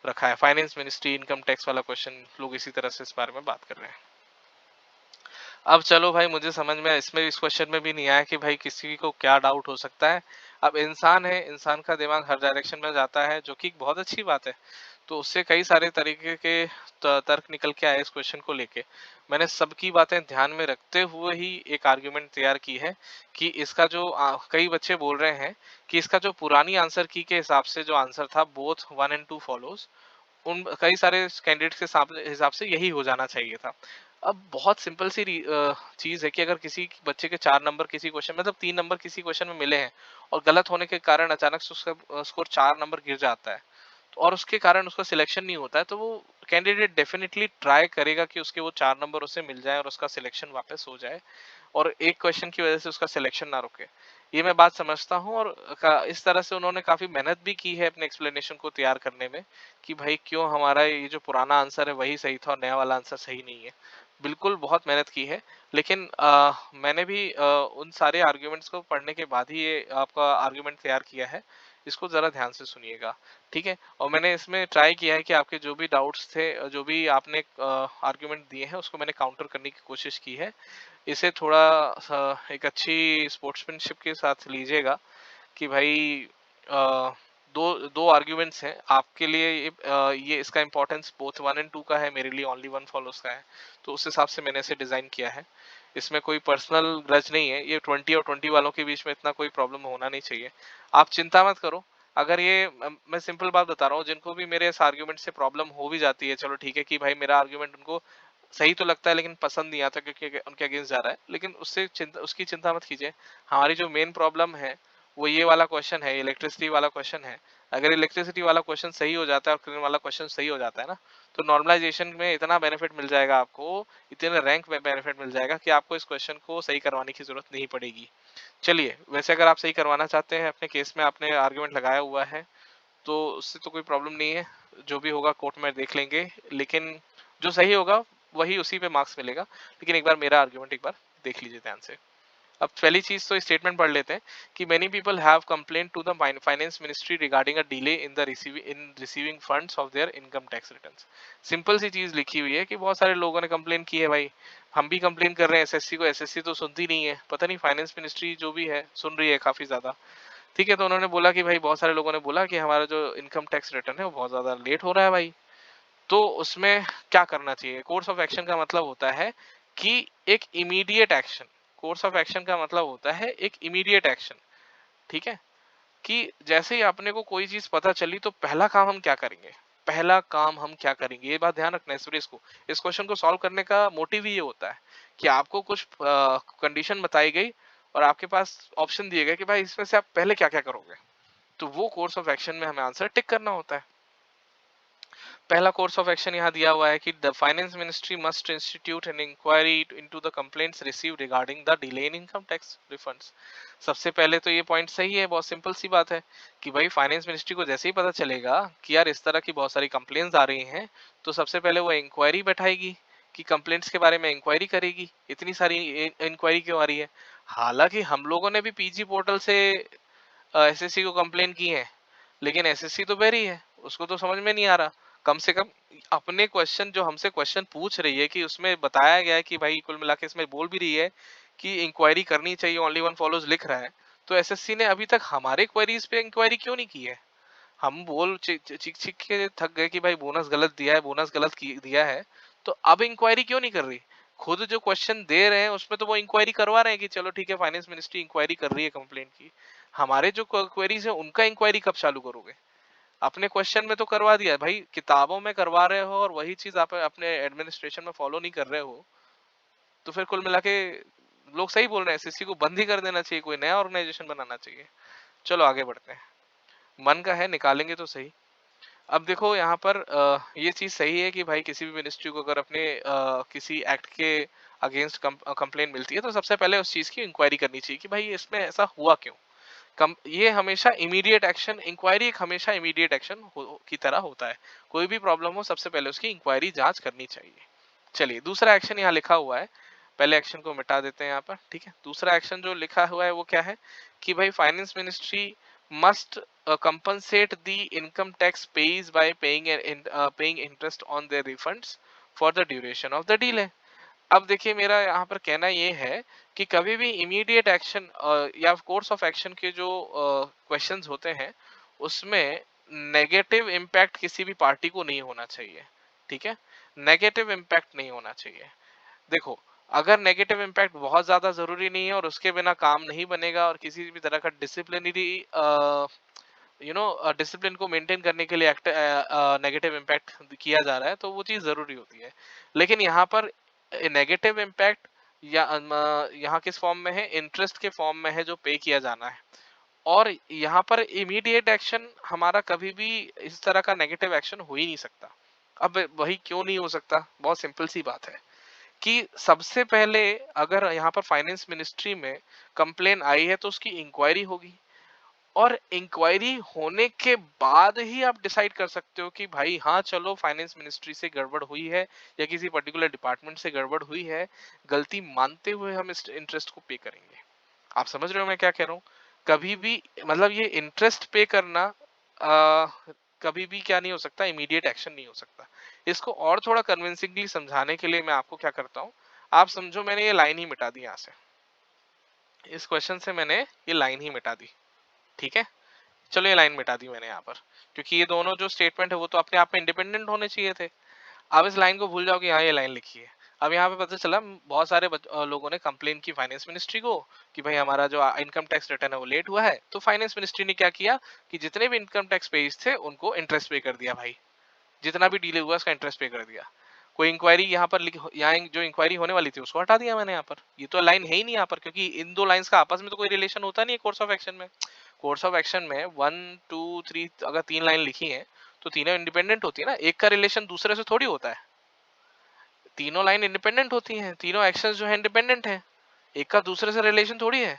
Speaker 1: रखा है। फाइनेंस मिनिस्ट्री इनकम टैक्स वाला क्वेश्चन, लोग इसी तरह से इस बारे में बात कर रहे हैं। अब चलो भाई, मुझे समझ में इसमें इस क्वेश्चन में भी नहीं आया कि भाई किसी को क्या डाउट हो सकता है। अब इंसान है, इंसान का दिमाग हर डायरेक्शन में जाता है, जो कि बहुत अच्छी बात है। तो उससे कई सारे तरीके के तर्क निकल के आए इस क्वेश्चन को लेके। मैंने सबकी बातें ध्यान में रखते हुए ही एक आर्ग्यूमेंट तैयार की है कि इसका जो कई बच्चे बोल रहे हैं कि इसका जो पुरानी आंसर की के हिसाब से जो आंसर था बोथ 1 and 2 फॉलोज, उन कई सारे कैंडिडेट्स के हिसाब से यही हो जाना चाहिए था। अब बहुत सिंपल सी चीज है कि अगर किसी बच्चे के 4 नंबर किसी क्वेश्चन मतलब 3 नंबर किसी क्वेश्चन में मिले हैं और गलत होने के कारण अचानक से उसका स्कोर 4 नंबर गिर जाता है, तो और उसके कारण उसका सिलेक्शन नहीं होता है, तो वो कैंडिडेट डेफिनेटली ट्राई करेगा कि उसके वो 4 नंबर उसे मिल जाए और उसका सिलेक्शन वापस हो जाए और एक क्वेश्चन की वजह से उसका सिलेक्शन ना रुके। ये मैं बात समझता हूँ और इस तरह से उन्होंने काफी मेहनत भी की है अपने एक्सप्लेनेशन को तैयार करने में कि भाई क्यों हमारा ये जो पुराना आंसर है वही सही था और नया वाला आंसर सही नहीं है। बिल्कुल बहुत मेहनत की है। लेकिन मैंने भी उन सारे आर्ग्यूमेंट्स को पढ़ने के बाद ही ये आपका आर्ग्यूमेंट तैयार किया है। इसको जरा ध्यान से सुनिएगा, ठीक है। और मैंने इसमें ट्राई किया है कि आपके जो भी डाउट्स थे, जो भी आपने आर्ग्यूमेंट दिए हैं, उसको मैंने काउंटर करने की कोशिश की है। इसे थोड़ा एक अच्छी स्पोर्ट्समैनशिप के साथ लीजिएगा कि भाई अ, दो दो आर्ग्यूमेंट्स हैं आपके लिए। ये इसका इंपॉर्टेंस बोथ 1 and 2 का है, मेरे लिए ओनली 1 फॉलोज का है। तो उस हिसाब से मैंने इसे डिजाइन किया है। इसमें कोई पर्सनल ग्रज नहीं है, ये 20 और 20 वालों के बीच में इतना कोई प्रॉब्लम होना नहीं चाहिए। आप चिंता मत करो। अगर ये मैं सिंपल बात बता रहा हूँ, जिनको भी मेरे इस आर्ग्यूमेंट से प्रॉब्लम हो भी जाती है, चलो ठीक है कि भाई मेरा आर्ग्यूमेंट उनको सही तो लगता है लेकिन पसंद नहीं आता क्योंकि उनके अगेंस्ट जा रहा है, लेकिन उसकी चिंता मत कीजिए। हमारी जो मेन प्रॉब्लम है वो ये वाला क्वेश्चन है, इलेक्ट्रिसिटी वाला क्वेश्चन है। अगर इलेक्ट्रिसिटी वाला क्वेश्चन सही हो जाता है और करंट वाला क्वेश्चन सही हो जाता है ना, तो नॉर्मलाइजेशन में इतना बेनिफिट मिल जाएगा आपको, इतने रैंक में बेनिफिट मिल जाएगा कि आपको इस क्वेश्चन को सही करवाने की जरूरत नहीं पड़ेगी। चलिए, वैसे अगर आप सही करवाना चाहते हैं अपने केस में, आपने आर्गुमेंट लगाया हुआ है, तो उससे तो कोई प्रॉब्लम नहीं है, जो भी होगा कोर्ट में देख लेंगे। लेकिन जो सही होगा वही उसी पे मार्क्स मिलेगा। लेकिन एक बार मेरा आर्गुमेंट एक बार देख लीजिए ध्यान से। अब पहली चीज तो स्टेटमेंट पढ़ लेते हैं कि many people have complaint to the finance ministry regarding a delay in the receiving funds of their income tax returns. Simple सी चीज लिखी हुई है कि बहुत सारे लोगों ने कंप्लेन की है भाई। हम भी कंप्लेन कर रहे हैं एसएससी को, एसएससी तो सुनती नहीं है, पता नहीं फाइनेंस मिनिस्ट्री जो भी है सुन रही है काफी ज्यादा। ठीक है, तो उन्होंने बोला कि भाई बहुत सारे लोगों ने बोला कि हमारा जो इनकम टैक्स रिटर्न है वो बहुत ज्यादा लेट हो रहा है भाई। तो उसमें क्या करना चाहिए? कोर्स ऑफ एक्शन का मतलब होता है कि एक immediate action. Course of action का मतलब होता है एक इमीडिएट एक्शन। ठीक है, कि जैसे ही आपने को कोई चीज पता चली तो पहला काम हम क्या करेंगे, पहला काम हम क्या करेंगे, ये बात ध्यान रखना है। इसको इस क्वेश्चन को सॉल्व करने का मोटिव ही ये होता है कि आपको कुछ कंडीशन बताई गई और आपके पास ऑप्शन दिए गए कि भाई इसमें से आप पहले क्या क्या करोगे। तो वो कोर्स ऑफ एक्शन में हमें आंसर टिक करना होता है। पहला कोर्स ऑफ एक्शन यहाँ दिया हुआ है कि the finance ministry must institute an inquiry into the complaints received regarding the delay in income tax refunds. सबसे पहले तो ये पॉइंट सही है, बहुत सिंपल सी बात है कि भाई फाइनेंस मिनिस्ट्री को जैसे ही पता चलेगा कि यार इस तरह की बहुत सारी कंप्लेंट्स आ रही हैं, तो सबसे पहले वो इंक्वायरी बैठाएगी कि कंप्लेंट्स के बारे में इंक्वायरी करेगी। इतनी सारी इंक्वायरी क्यों आ रही है? हालांकि हम लोगों ने भी पीजी पोर्टल से एसएससी को कंप्लेन की है, लेकिन एसएससी तो बहरी है, उसको तो समझ में नहीं आ रहा। कम से कम अपने क्वेश्चन जो हमसे क्वेश्चन पूछ रही है कि उसमें बताया गया है कि भाई कुल मिला के इसमें बोल भी रही है कि इंक्वायरी करनी चाहिए, ओनली वन फॉलोज लिख रहा है। तो एसएससी ने अभी तक हमारे क्वेरीज पे इंक्वायरी क्यों नहीं की है? हम बोल चिक चिक के थक गए कि भाई बोनस गलत दिया है, बोनस गलत दिया है। तो अब इंक्वायरी क्यों नहीं कर रही? खुद जो क्वेश्चन दे रहे हैं उसमें तो वो इंक्वायरी करवा रहे हैं कि चलो ठीक है फाइनेंस मिनिस्ट्री इंक्वायरी कर रही है कंप्लेंट की। हमारे जो क्वेरीज है उनका इंक्वायरी कब चालू करोगे? अपने क्वेश्चन में तो करवा दिया है भाई, किताबों में करवा रहे हो और वही चीज आप अपने एडमिनिस्ट्रेशन में फॉलो नहीं कर रहे हो। तो फिर कुल मिला के लोग सही बोल रहे हैं, एसएससी को बंद ही कर देना चाहिए, कोई नया ऑर्गेनाइजेशन बनाना चाहिए। चलो आगे बढ़ते हैं। मन का है निकालेंगे तो सही। अब देखो यहाँ पर ये चीज सही है कि भाई किसी भी मिनिस्ट्री को अगर अपने किसी एक्ट के अगेंस्ट कंप्लेन मिलती है तो सबसे पहले उस चीज की इंक्वायरी करनी चाहिए कि भाई इसमें ऐसा हुआ क्यों। ये हमेशा इमीडिएट एक्शन, इंक्वायरी एक हमेशा इमीडिएट एक्शन की तरह होता है। कोई भी प्रॉब्लम हो सबसे पहले उसकी इंक्वायरी जांच करनी चाहिए। चलिए दूसरा एक्शन यहाँ लिखा हुआ है, पहले एक्शन को मिटा देते हैं यहाँ पर। ठीक है, दूसरा एक्शन जो लिखा हुआ है वो क्या है कि भाई finance ministry must compensate the income tax pays by paying interest on their refunds for the duration of the delay। अब देखिए मेरा यहाँ पर कहना ये है कि कभी भी इमीडिएट एक्शन या कोर्स ऑफ एक्शन के जो क्वेश्चंस होते हैं उसमें नेगेटिव इम्पैक्ट किसी भी पार्टी को नहीं होना चाहिए। ठीक है, नेगेटिव इम्पैक्ट नहीं होना चाहिए। देखो, अगर नेगेटिव इम्पैक्ट बहुत ज्यादा जरूरी नहीं है और उसके बिना काम नहीं बनेगा और किसी भी तरह का डिसिप्लिनरी डिसिप्लिन को मेंटेन करने के लिए नेगेटिव इम्पैक्ट किया जा रहा है तो वो चीज जरूरी होती है। लेकिन यहाँ पर नेगेटिव इम्पैक्ट या यहाँ किस फॉर्म में है? इंटरेस्ट के फॉर्म में है जो पे किया जाना है। और यहाँ पर इमीडिएट एक्शन हमारा कभी भी इस तरह का नेगेटिव एक्शन हो ही नहीं सकता। अब वही क्यों नहीं हो सकता? बहुत सिंपल सी बात है कि सबसे पहले अगर यहाँ पर फाइनेंस मिनिस्ट्री में कंप्लेन आई है तो उसकी इंक्वायरी होगी और इंक्वायरी होने के बाद ही आप डिसाइड कर सकते हो कि भाई हाँ चलो फाइनेंस मिनिस्ट्री से गड़बड़ हुई है या किसी पर्टिकुलर डिपार्टमेंट से गड़बड़ हुई है, गलती मानते हुए हम इस इंटरेस्ट को पे करेंगे। आप समझ रहे हो मैं क्या कह रहा हूँ? कभी भी मतलब ये इंटरेस्ट पे करना आ, कभी भी क्या नहीं हो सकता, इमीडिएट एक्शन नहीं हो सकता। इसको और थोड़ा कन्विंसिंगली समझाने के लिए मैं आपको क्या करता हूँ, आप समझो मैंने ये लाइन ही मिटा दी यहाँ से, इस क्वेश्चन से मैंने ये लाइन ही मिटा दी। ठीक है, चलो ये लाइन मिटा दी मैंने यहाँ पर, क्योंकि ये दोनों जो स्टेटमेंट है वो तो अपने आप में इंडिपेंडेंट होने चाहिए थे। आप इस लाइन को भूल जाओ कि हाँ ये लाइन लिखी है। अब यहाँ पे पता चला बहुत सारे लोगों ने कंप्लेन की फाइनेंस मिनिस्ट्री को कि भाई हमारा जो इनकम टैक्स रिटर्न है वो लेट हुआ है। तो फाइनेंस मिनिस्ट्री ने क्या किया कि जितने भी इनकम टैक्स पेज थे उनको इंटरेस्ट पे कर दिया भाई, जितना भी डिले हुआ उसका इंटरेस्ट पे कर दिया। कोई इंक्वायरी यहाँ पर यहाँ जो इंक्वायरी होने वाली थी उसको हटा दिया मैंने यहाँ पर। ये तो लाइन है ही नहीं यहाँ पर, क्योंकि इन दो लाइंस का आपस में तो कोई रिलेशन होता नहीं है कोर्स ऑफ एक्शन में। कोर्स ऑफ एक्शन में 1 2 3 अगर 3 लाइन लिखी है तो तीनों इंडिपेंडेंट होती है ना, एक का रिलेशन दूसरे से थोड़ी होता है। तीनों लाइन इंडिपेंडेंट होती हैं, तीनों एक्शंस जो है इंडिपेंडेंट है, एक का दूसरे से रिलेशन थोड़ी है।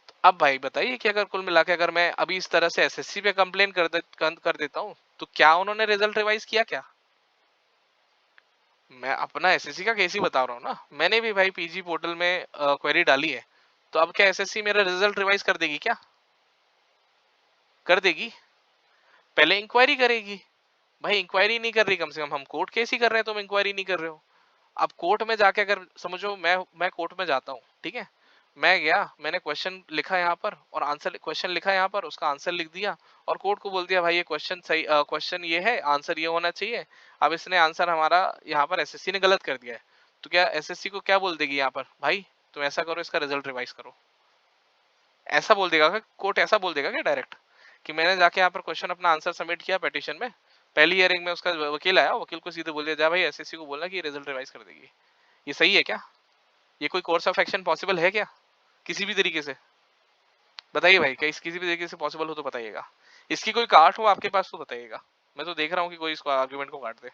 Speaker 1: तो अब भाई बताइए कि अगर कुल मिला के अगर मैं अभी इस तरह से एसएससी पे कंप्लेन कर देता हूँ तो क्या उन्होंने रिजल्ट रिवाइज किया क्या? मैं अपना एसएससी का केस ही बता रहा हूँ ना, मैंने भी भाई पीजी पोर्टल में क्वेरी डाली है, तो अब क्या एसएससी मेरा रिजल्ट रिवाइज कर देगी क्या? कर देगी? पहले इंक्वायरी करेगी। भाई इंक्वायरी नहीं कर रही, कम से कम हम कोर्ट केस ही कर रहे हैं, तुम इंक्वायरी नहीं कर रहे हो। अब कोर्ट में जाके अगर समझो मैं कोर्ट में जाता हूँ, ठीक है, मैं गया, मैंने क्वेश्चन लिखा यहाँ पर और आंसर, क्वेश्चन लिखा यहाँ पर, उसका आंसर लिख दिया और कोर्ट को बोल दिया भाई ये क्वेश्चन सही, क्वेश्चन ये है, आंसर ये होना चाहिए। अब इसने आंसर हमारा यहाँ पर एसएससी ने गलत कर दिया है, तो क्या एसएससी को क्या बोल देगी यहाँ पर, भाई तुम ऐसा करो, इसका रिजल्ट रिवाइज करो? ऐसा बोल देगा क्या कोर्ट? ऐसा बोल देगा क्या डायरेक्ट कि मैंने जाके यहाँ पर क्वेश्चन अपना आंसर सबमिट किया पिटीशन में, पहली हियरिंग में उसका वकील आया, वकील को सीधे बोल दिया जा भाई एसएससी को बोलना कि रिजल्ट रिवाइज कर देगी? ये सही है क्या? ये कोई कोर्स ऑफ एक्शन पॉसिबल है क्या किसी भी तरीके से? बताइए भाई, क्या किसी भी तरीके से पॉसिबल हो तो बताइएगा। इसकी कोई काट हो आपके पास तो बताइएगा। मैं तो देख रहा हूँ कि कोई इसको आर्गुमेंट को काट दे।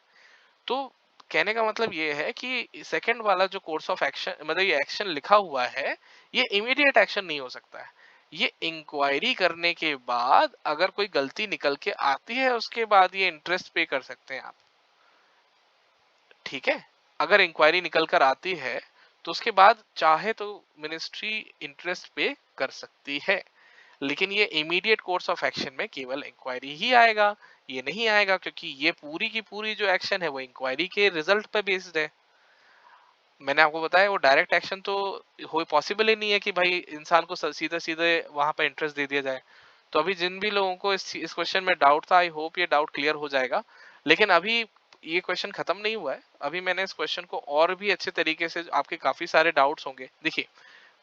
Speaker 1: तो कहने का मतलब ये है कि सेकंड वाला जो कोर्स ऑफ एक्शन, मतलब ये एक्शन लिखा हुआ है, ये इमीडिएट एक्शन नहीं हो सकता है। ये इंक्वायरी करने के बाद अगर कोई गलती निकल के आती है उसके बाद ये इंटरेस्ट पे कर सकते हैं आप, ठीक है। अगर इंक्वायरी निकल कर आती है तो उसके बाद चाहे तो मिनिस्ट्री इंटरेस्ट पे कर सकती है, लेकिन ये इमीडिएट कोर्स ऑफ एक्शन में केवल इंक्वायरी ही आएगा। ये नहीं आएगा क्योंकि ये पूरी की पूरी जो एक्शन है वो इंक्वायरी के रिजल्ट पे बेस्ड है। मैंने आपको बताया वो डायरेक्ट एक्शन तो हो पॉसिबल ही नहीं है कि भाई इंसान को सीधे सीधे वहां पर इंटरेस्ट दे दिया जाए। तो अभी जिन भी लोगों को इस क्वेश्चन में डाउट था, आई होप ये डाउट क्लियर हो जाएगा। लेकिन अभी ये क्वेश्चन खत्म नहीं हुआ है, अभी मैंने इस क्वेश्चन को और भी अच्छे तरीके से, आपके काफी सारे डाउट्स होंगे, देखिए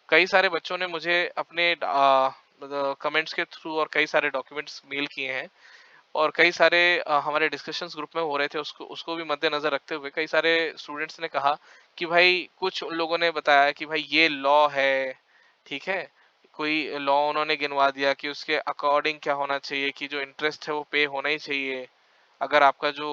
Speaker 1: कई सारे बच्चों ने मुझे अपने कमेंट्स के थ्रू और कई सारे डॉक्यूमेंट्स मेल किए हैं, और कई सारे हमारे डिस्कशंस ग्रुप में हो रहे थे, उसको उसको भी मद्देनजर रखते हुए कई सारे स्टूडेंट्स ने कहा कि भाई, कुछ उन लोगों ने बताया कि भाई ये लॉ है, ठीक है, कोई लॉ उन्होंने गिनवा दिया कि उसके अकॉर्डिंग क्या होना चाहिए कि जो इंटरेस्ट है वो पे होना ही चाहिए। अगर आपका जो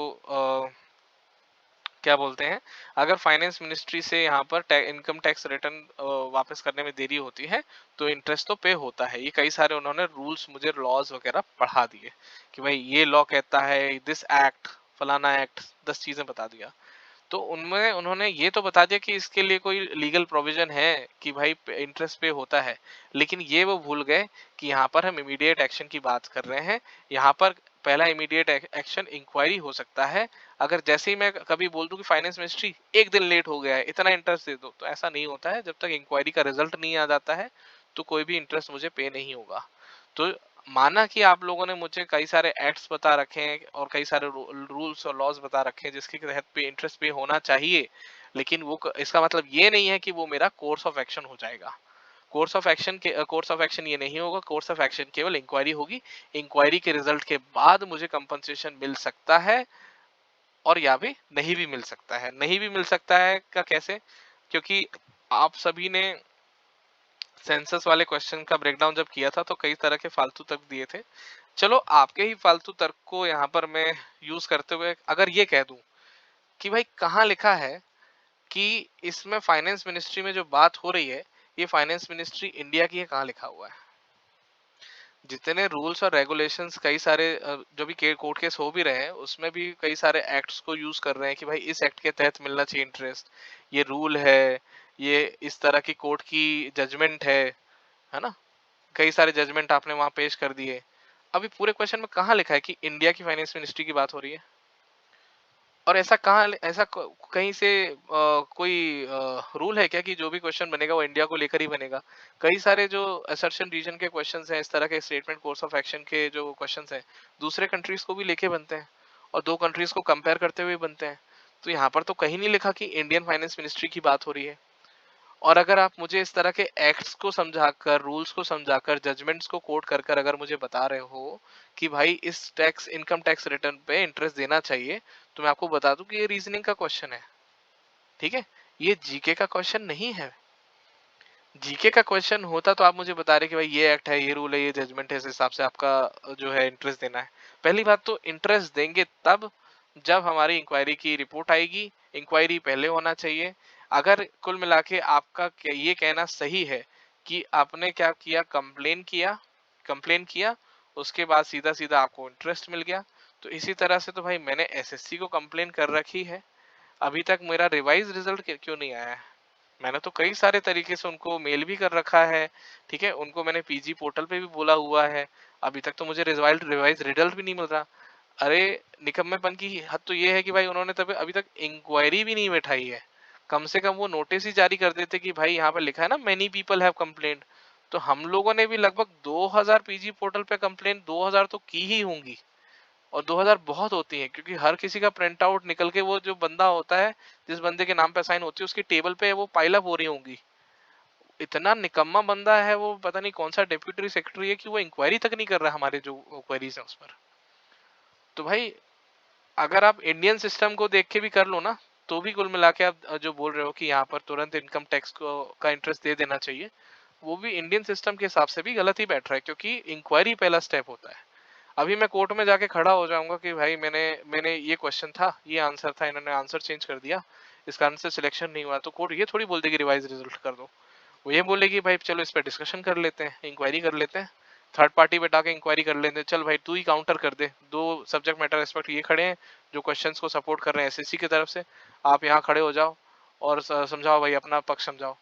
Speaker 1: क्या बोलते हैं, अगर फाइनेंस मिनिस्ट्री से यहाँ पर इनकम टैक्स रिटर्न वापस करने में देरी होती है तो इंटरेस्ट तो पे होता है। ये कई सारे उन्होंने रूल्स मुझे, लॉज वगैरह पढ़ा दिए कि भाई ये लॉ कहता है, दिस एक्ट, फलाना एक्ट, 10 चीजें बता दिया। तो उनमें उन्होंने ये तो बता दिया कि इसके लिए कोई लीगल प्रोविजन है कि भाई इंटरेस्ट पे होता है, लेकिन ये वो भूल गए कि यहाँ पर हम इमीडिएट एक्शन की बात कर रहे हैं। यहाँ पर पहला इमीडिएट एक्शन इंक्वायरी हो सकता है। अगर जैसे ही मैं कभी बोल दूं कि फाइनेंस मिनिस्ट्री 1 दिन लेट हो गया है, इतना इंटरेस्ट दे दो, तो ऐसा नहीं होता है। जब तक इंक्वायरी का रिजल्ट नहीं आ जाता है तो कोई भी इंटरेस्ट मुझे पे नहीं होगा। तो माना कि आप लोगों ने मुझे कई सारे एक्ट्स बता रखे हैं और कई सारे रूल्स और लॉज बता रखे हैं जिसके तहत पे इंटरेस्ट पे होना चाहिए, लेकिन वो इसका मतलब ये नहीं है कि वो मेरा कोर्स ऑफ एक्शन हो जाएगा। कोर्स ऑफ एक्शन ये नहीं होगा, कोर्स ऑफ एक्शन केवल इंक्वायरी होगी। इंक्वायरी के रिजल्ट के बाद मुझे कंपनसेशन मिल सकता है, और या भी नहीं भी मिल सकता है। नहीं भी मिल सकता है का कैसे? क्योंकि आप सभी ने सेंसस वाले क्वेश्चन का ब्रेकडाउन जब किया था तो कई तरह के फालतू तर्क दिए थे। चलो आपके ही फालतू तर्क को यहाँ पर मैं यूज करते हुए अगर ये कह दूं कि भाई कहाँ लिखा है कि इसमें फाइनेंस मिनिस्ट्री में जो बात हो रही है ये फाइनेंस मिनिस्ट्री इंडिया की है, कहाँ लिखा हुआ है? जितने रूल्स और रेगुलेशंस कई सारे जो भी कोर्ट केस हो भी रहे हैं उसमें भी कई सारे एक्ट्स को यूज कर रहे हैं कि भाई इस एक्ट के तहत मिलना चाहिए इंटरेस्ट, ये रूल है, ये इस तरह की कोर्ट की जजमेंट है ना। कई सारे जजमेंट आपने वहां पेश कर दिए। अभी पूरे क्वेश्चन में कहाँ लिखा है कि इंडिया की फाइनेंस मिनिस्ट्री की बात हो रही है? और ऐसा कहाँ, ऐसा कहीं से कोई रूल है क्या कि जो भी क्वेश्चन बनेगा वो इंडिया को लेकर ही बनेगा? कई सारे जो असर्शन रीजन के क्वेश्चंस हैं, इस तरह के स्टेटमेंट कोर्स ऑफ एक्शन के जो क्वेश्चंस हैं, दूसरे कंट्रीज को भी लेके बनते हैं और दो कंट्रीज को कंपेयर करते हुए बनते हैं। तो यहाँ पर तो कहीं नहीं लिखा कि इंडियन फाइनेंस मिनिस्ट्री की बात हो रही है। और अगर आप मुझे इस तरह के एक्ट्स को समझाकर, रूल्स को समझाकर, जजमेंट्स को कोट कर कर अगर मुझे बता रहे हो कि भाई इस टैक्स, इनकम टैक्स रिटर्न पे इंटरेस्ट देना चाहिए, तो मैं आपको बता दूं कि ये रीजनिंग का क्वेश्चन है, ठीक है, ये जीके का क्वेश्चन नहीं है। जीके का क्वेश्चन होता तो आप मुझे बता रहे कि भाई ये एक्ट है, ये रूल है, ये जजमेंट है, इस हिसाब से आपका जो है इंटरेस्ट देना है। पहली बात तो इंटरेस्ट देंगे तब जब हमारी इंक्वायरी की रिपोर्ट आएगी। इंक्वायरी पहले होना चाहिए। अगर कुल मिला के आपका ये कहना सही है कि आपने क्या किया, कंप्लेन किया, उसके बाद सीधा सीधा आपको इंटरेस्ट मिल गया, तो इसी तरह से तो भाई मैंने एसएससी को कंप्लेन कर रखी है, अभी तक मेरा रिवाइज रिजल्ट क्यों नहीं आया है? मैंने तो कई सारे तरीके से उनको मेल भी कर रखा है, ठीक है, उनको मैंने पीजी पोर्टल पे भी बोला हुआ है, अभी तक तो मुझे रिवाइज रिजल्ट भी नहीं मिल रहा। अरे निकम्मेपन की हद तो ये है कि भाई उन्होंने तभी अभी तक इंक्वायरी भी नहीं बैठाई है। कम से कम वो नोटिस ही जारी कर देते कि भाई यहाँ पे लिखा है ना मेनी पीपल हैव कंप्लेंट, तो हम लोगों ने भी लगभग 2000 पीजी पोर्टल पे कंप्लेंट 2000 तो की ही होंगी। और 2000 बहुत होती है, क्योंकि हर किसी का प्रिंट आउट निकल के वो जो बंदा होता है, जिस बंदे के नाम पे साइन होती है, उसकी टेबल पे वो पाइल अप हो रही होंगी। इतना निकम्मा बंदा है वो, पता नहीं कौन सा डेप्यूटी सेक्रेटरी है कि वो इंक्वायरी तक नहीं कर रहा हमारे जो क्वेरीज है उस पर। तो भाई अगर आप इंडियन सिस्टम को देख के भी कर लो ना, तो भी कुल मिला के आप जो बोल रहे हो कि यहाँ पर तुरंत इनकम टैक्स को का इंटरेस्ट दे देना चाहिए, वो भी इंडियन सिस्टम के हिसाब से भी गलत ही बैठ रहा है, क्योंकि इंक्वायरी पहला स्टेप होता है। अभी मैं कोर्ट में जाके खड़ा हो जाऊंगा कि भाई मैंने मैंने ये क्वेश्चन था, ये आंसर था, इन्होंने आंसर चेंज कर दिया, इस कारण से सिलेक्शन नहीं हुआ, तो कोर्ट ये थोड़ी बोल देगी रिवाइज रिजल्ट कर दो। वो ये बोलेगी भाई चलो इस पर डिस्कशन कर लेते हैं, इंक्वायरी कर लेते हैं, थर्ड पार्टी बैठा के इंक्वायरी कर लेते हैं, चल भाई तू ही काउंटर कर दे, दो सब्जेक्ट मैटर एक्सपर्ट ये खड़े हैं जो क्वेश्चंस को सपोर्ट कर रहे हैं एसएससी की तरफ से, आप यहाँ खड़े हो जाओ और समझाओ भाई, अपना पक्ष समझाओ।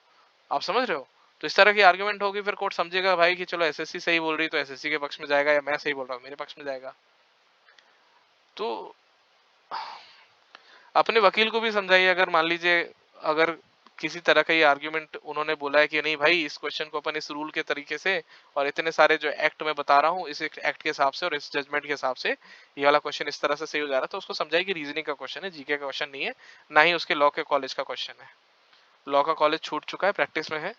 Speaker 1: आप समझ रहे हो? तो इस तरह की आर्गुमेंट होगी, फिर कोर्ट समझेगा भाई कि चलो एसएससी सही बोल रही तो एसएससी के पक्ष में जाएगा, या मैं सही बोल रहा हूँ मेरे पक्ष में जाएगा। तो अपने वकील को भी समझाइए, अगर मान लीजिए अगर किसी तरह का ये आर्ग्यूमेंट उन्होंने बोला है कि नहीं भाई इस क्वेश्चन को अपन इस रूल के तरीके से और इतने सारे जो एक्ट में बता रहा हूँ इस एक्ट के हिसाब से और इस जजमेंट के हिसाब से ये वाला क्वेश्चन इस तरह से सही हो जा रहा है, तो उसको समझाइए कि रीजनिंग का क्वेश्चन है, जीके का क्वेश्चन नहीं है, ना ही उसके लॉ के कॉलेज का क्वेश्चन है। लॉ का कॉलेज छूट चुका है, प्रैक्टिस में है,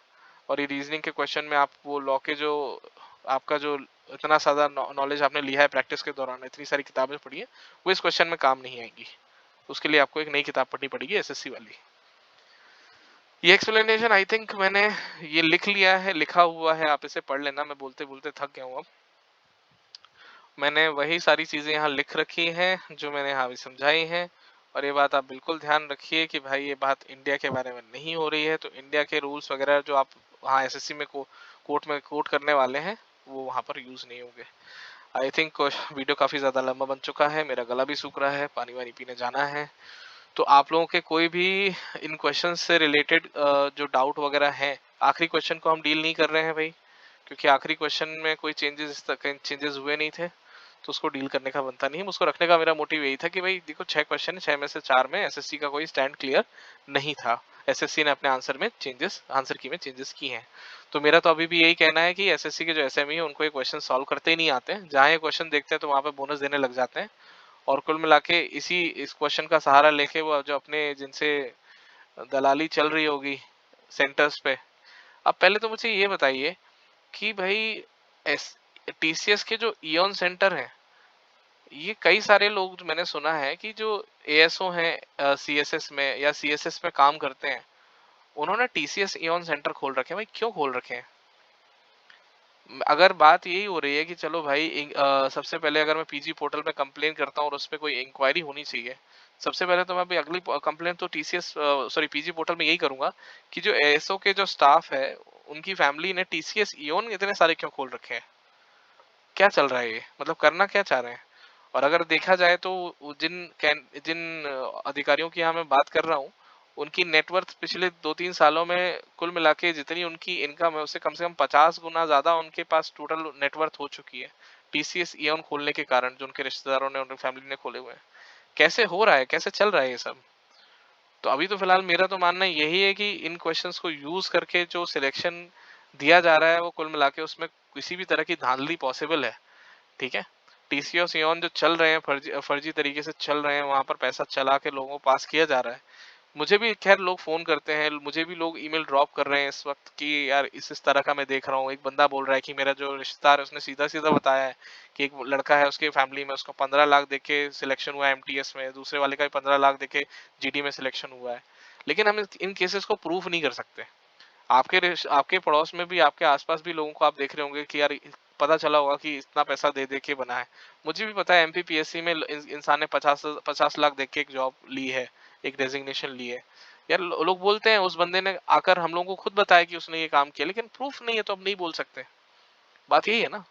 Speaker 1: और ये रीजनिंग के क्वेश्चन में आप वो लॉ के जो आपका जो इतना सारा नॉलेज आपने लिया है प्रैक्टिस के दौरान, इतनी सारी किताबें पढ़ी है, वो इस क्वेश्चन में काम नहीं आएंगी। उसके लिए आपको एक नई किताब पढ़नी पड़ेगी एसएससी वाली। ये एक्सप्लेनेशन आई थिंक मैंने ये लिख लिया है, लिखा हुआ है, आप इसे पढ़ लेना, मैं बोलते बोलते थक गया हूँ अब। मैंने वही सारी चीजें यहाँ लिख रखी हैं जो मैंने यहाँ भी समझाई हैं, और ये बात आप बिल्कुल ध्यान रखिए कि भाई ये बात इंडिया के बारे में नहीं हो रही है, तो इंडिया के रूल्स वगैरह जो आप वहाँ एसएससी में कोर्ट में कोर्ट करने वाले हैं वो वहाँ पर यूज नहीं होंगे। आई थिंक वीडियो काफी ज्यादा लंबा बन चुका है, मेरा गला भी सूख रहा है, पानी वानी पीने जाना है। तो आप लोगों के कोई भी इन क्वेश्चन से रिलेटेड जो डाउट वगैरह है, आखिरी क्वेश्चन को हम डील नहीं कर रहे हैं भाई, क्योंकि आखिरी क्वेश्चन में कोई चेंजेस हुए नहीं थे, तो उसको डील करने का बनता नहीं है। उसको रखने का मेरा मोटिव यही था कि भाई देखो 6 क्वेश्चन है, 6 में से 4 में एसएससी का कोई स्टैंड क्लियर नहीं था, एसएससी ने अपने आंसर की में चेंजेस किए हैं। तो मेरा तो अभी भी यही कहना है कि एसएससी के जो एसएमई है उनको ये क्वेश्चन सॉल्व करते ही नहीं आते हैं, जहाँ ये क्वेश्चन देखते हैं तो वहां पे बोनस देने लग जाते हैं, और कुल मिला के इस क्वेश्चन का सहारा लेके वो जो अपने जिनसे दलाली चल रही होगी सेंटर्स पे। अब पहले तो मुझे ये बताइए कि भाई एस टीसीएस के जो इयन सेंटर हैं, ये कई सारे लोग मैंने सुना है कि जो एएसओ हैं सीएसएस में या सीएसएस में काम करते हैं, उन्होंने टीसीएस इयन सेंटर खोल रखे हैं। भाई क्यों खोल रखे हैं? अगर बात यही हो रही है कि चलो भाई सबसे पहले अगर मैं पीजी पोर्टल में कंप्लेन करता हूँ और उस पर कोई इंक्वायरी होनी चाहिए, सबसे पहले तो मैं अभी अगली कंप्लेन तो टीसीएस सॉरी पीजी पोर्टल में यही करूंगा कि जो एएसओ के जो स्टाफ है उनकी फैमिली ने टीसीएस इयोन इतने सारे क्यों खोल रखे हैं, क्या चल रहा है ये, मतलब करना क्या चाह रहे हैं? और अगर देखा जाए तो जिन अधिकारियों की यहाँ मैं बात कर रहा हूँ, उनकी नेटवर्थ पिछले 2-3 सालों में कुल मिला के जितनी उनकी इनकम है उससे कम से कम 50 गुना ज्यादा उनके पास टोटल नेटवर्थ हो चुकी है, टीसीएस इयन खोलने के कारण, जो उनके रिश्तेदारों ने उनकी फैमिली ने खोले हुए हैं। कैसे हो रहा है, कैसे चल रहा है ये सब? तो अभी तो फिलहाल मेरा तो मानना यही है कि इन क्वेश्चंस को यूज करके जो सिलेक्शन दिया जा रहा है वो कुल मिला के उसमें किसी भी तरह की धांधली पॉसिबल है, ठीक है। टीसी और सियोन जो चल रहे हैं फर्जी फर्जी तरीके से चल रहे हैं, वहां पर पैसा चला के लोगों को पास किया जा रहा है, मुझे भी खैर लोग फ़ोन करते हैं, मुझे भी लोग ईमेल ड्रॉप कर रहे हैं इस वक़्त कि यार इस तरह का मैं देख रहा हूँ। एक बंदा बोल रहा है कि मेरा जो रिश्तेदार है उसने सीधा-सीधा बताया है कि एक लड़का है उसके फैमिली में उसको 15 लाख देके सिलेक्शन हुआ है एमटीएस में, दूसरे वाले का भी 15 लाख देके जीडी में सिलेक्शन हुआ है। लेकिन हम इन केसेस को प्रूफ नहीं कर सकते। आपके पड़ोस में भी, आपके आस-पास भी लोगों को आप देख रहे होंगे कि यार पता चला होगा कि इतना पैसा दे-दे के बना है। मुझे भी पता है एमपीपीएससी में इंसान ने 50 लाख दे के एक जॉब ली है, एक डेज़िग्नेशन ली है। यार लोग बोलते हैं उस बंदे ने आकर हम लोगों को खुद बताया कि उसने ये काम किया, लेकिन प्रूफ नहीं है तो अब नहीं बोल सकते। बात यही है ना?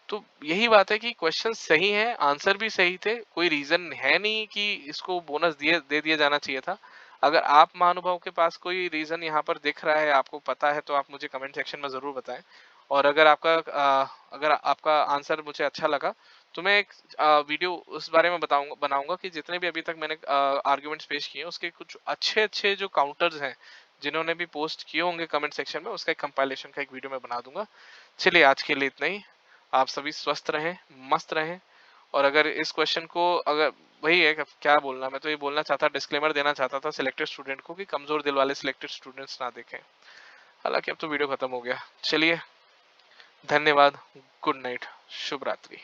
Speaker 1: तो यही बात है कि क्वेश्चन सही है, आंसर भी सही थे, कोई रीजन है नहीं कि इसको बोनस दे दिया जाना चाहिए था। अगर आप महानुभाव के पास कोई रीजन यहाँ पर दिख रहा है, आपको पता है, तो आप मुझे कमेंट सेक्शन में जरूर बताएं। और अगर आपका आंसर मुझे अच्छा लगा तो मैं एक वीडियो उस बारे में बनाऊंगा कि जितने भी अभी तक मैंने आर्ग्यूमेंट्स पेश किए हैं उसके कुछ अच्छे अच्छे जो काउंटर्स हैं जिन्होंने भी पोस्ट किए होंगे कमेंट सेक्शन में, उसका एक कंपाइलेशन का एक वीडियो मैं बना दूंगा। चलिए आज के लिए इतना ही। आप सभी स्वस्थ रहें, मस्त रहें। और अगर इस क्वेश्चन को अगर वही है कि क्या बोलना, मैं तो ये बोलना चाहता, डिस्क्लेमर देना चाहता था सिलेक्टेड स्टूडेंट को कि कमजोर दिल वाले सिलेक्टेड स्टूडेंट्स ना देखें। हालांकि अब तो वीडियो खत्म हो गया। चलिए, धन्यवाद, गुड नाइट, शुभ रात्रि।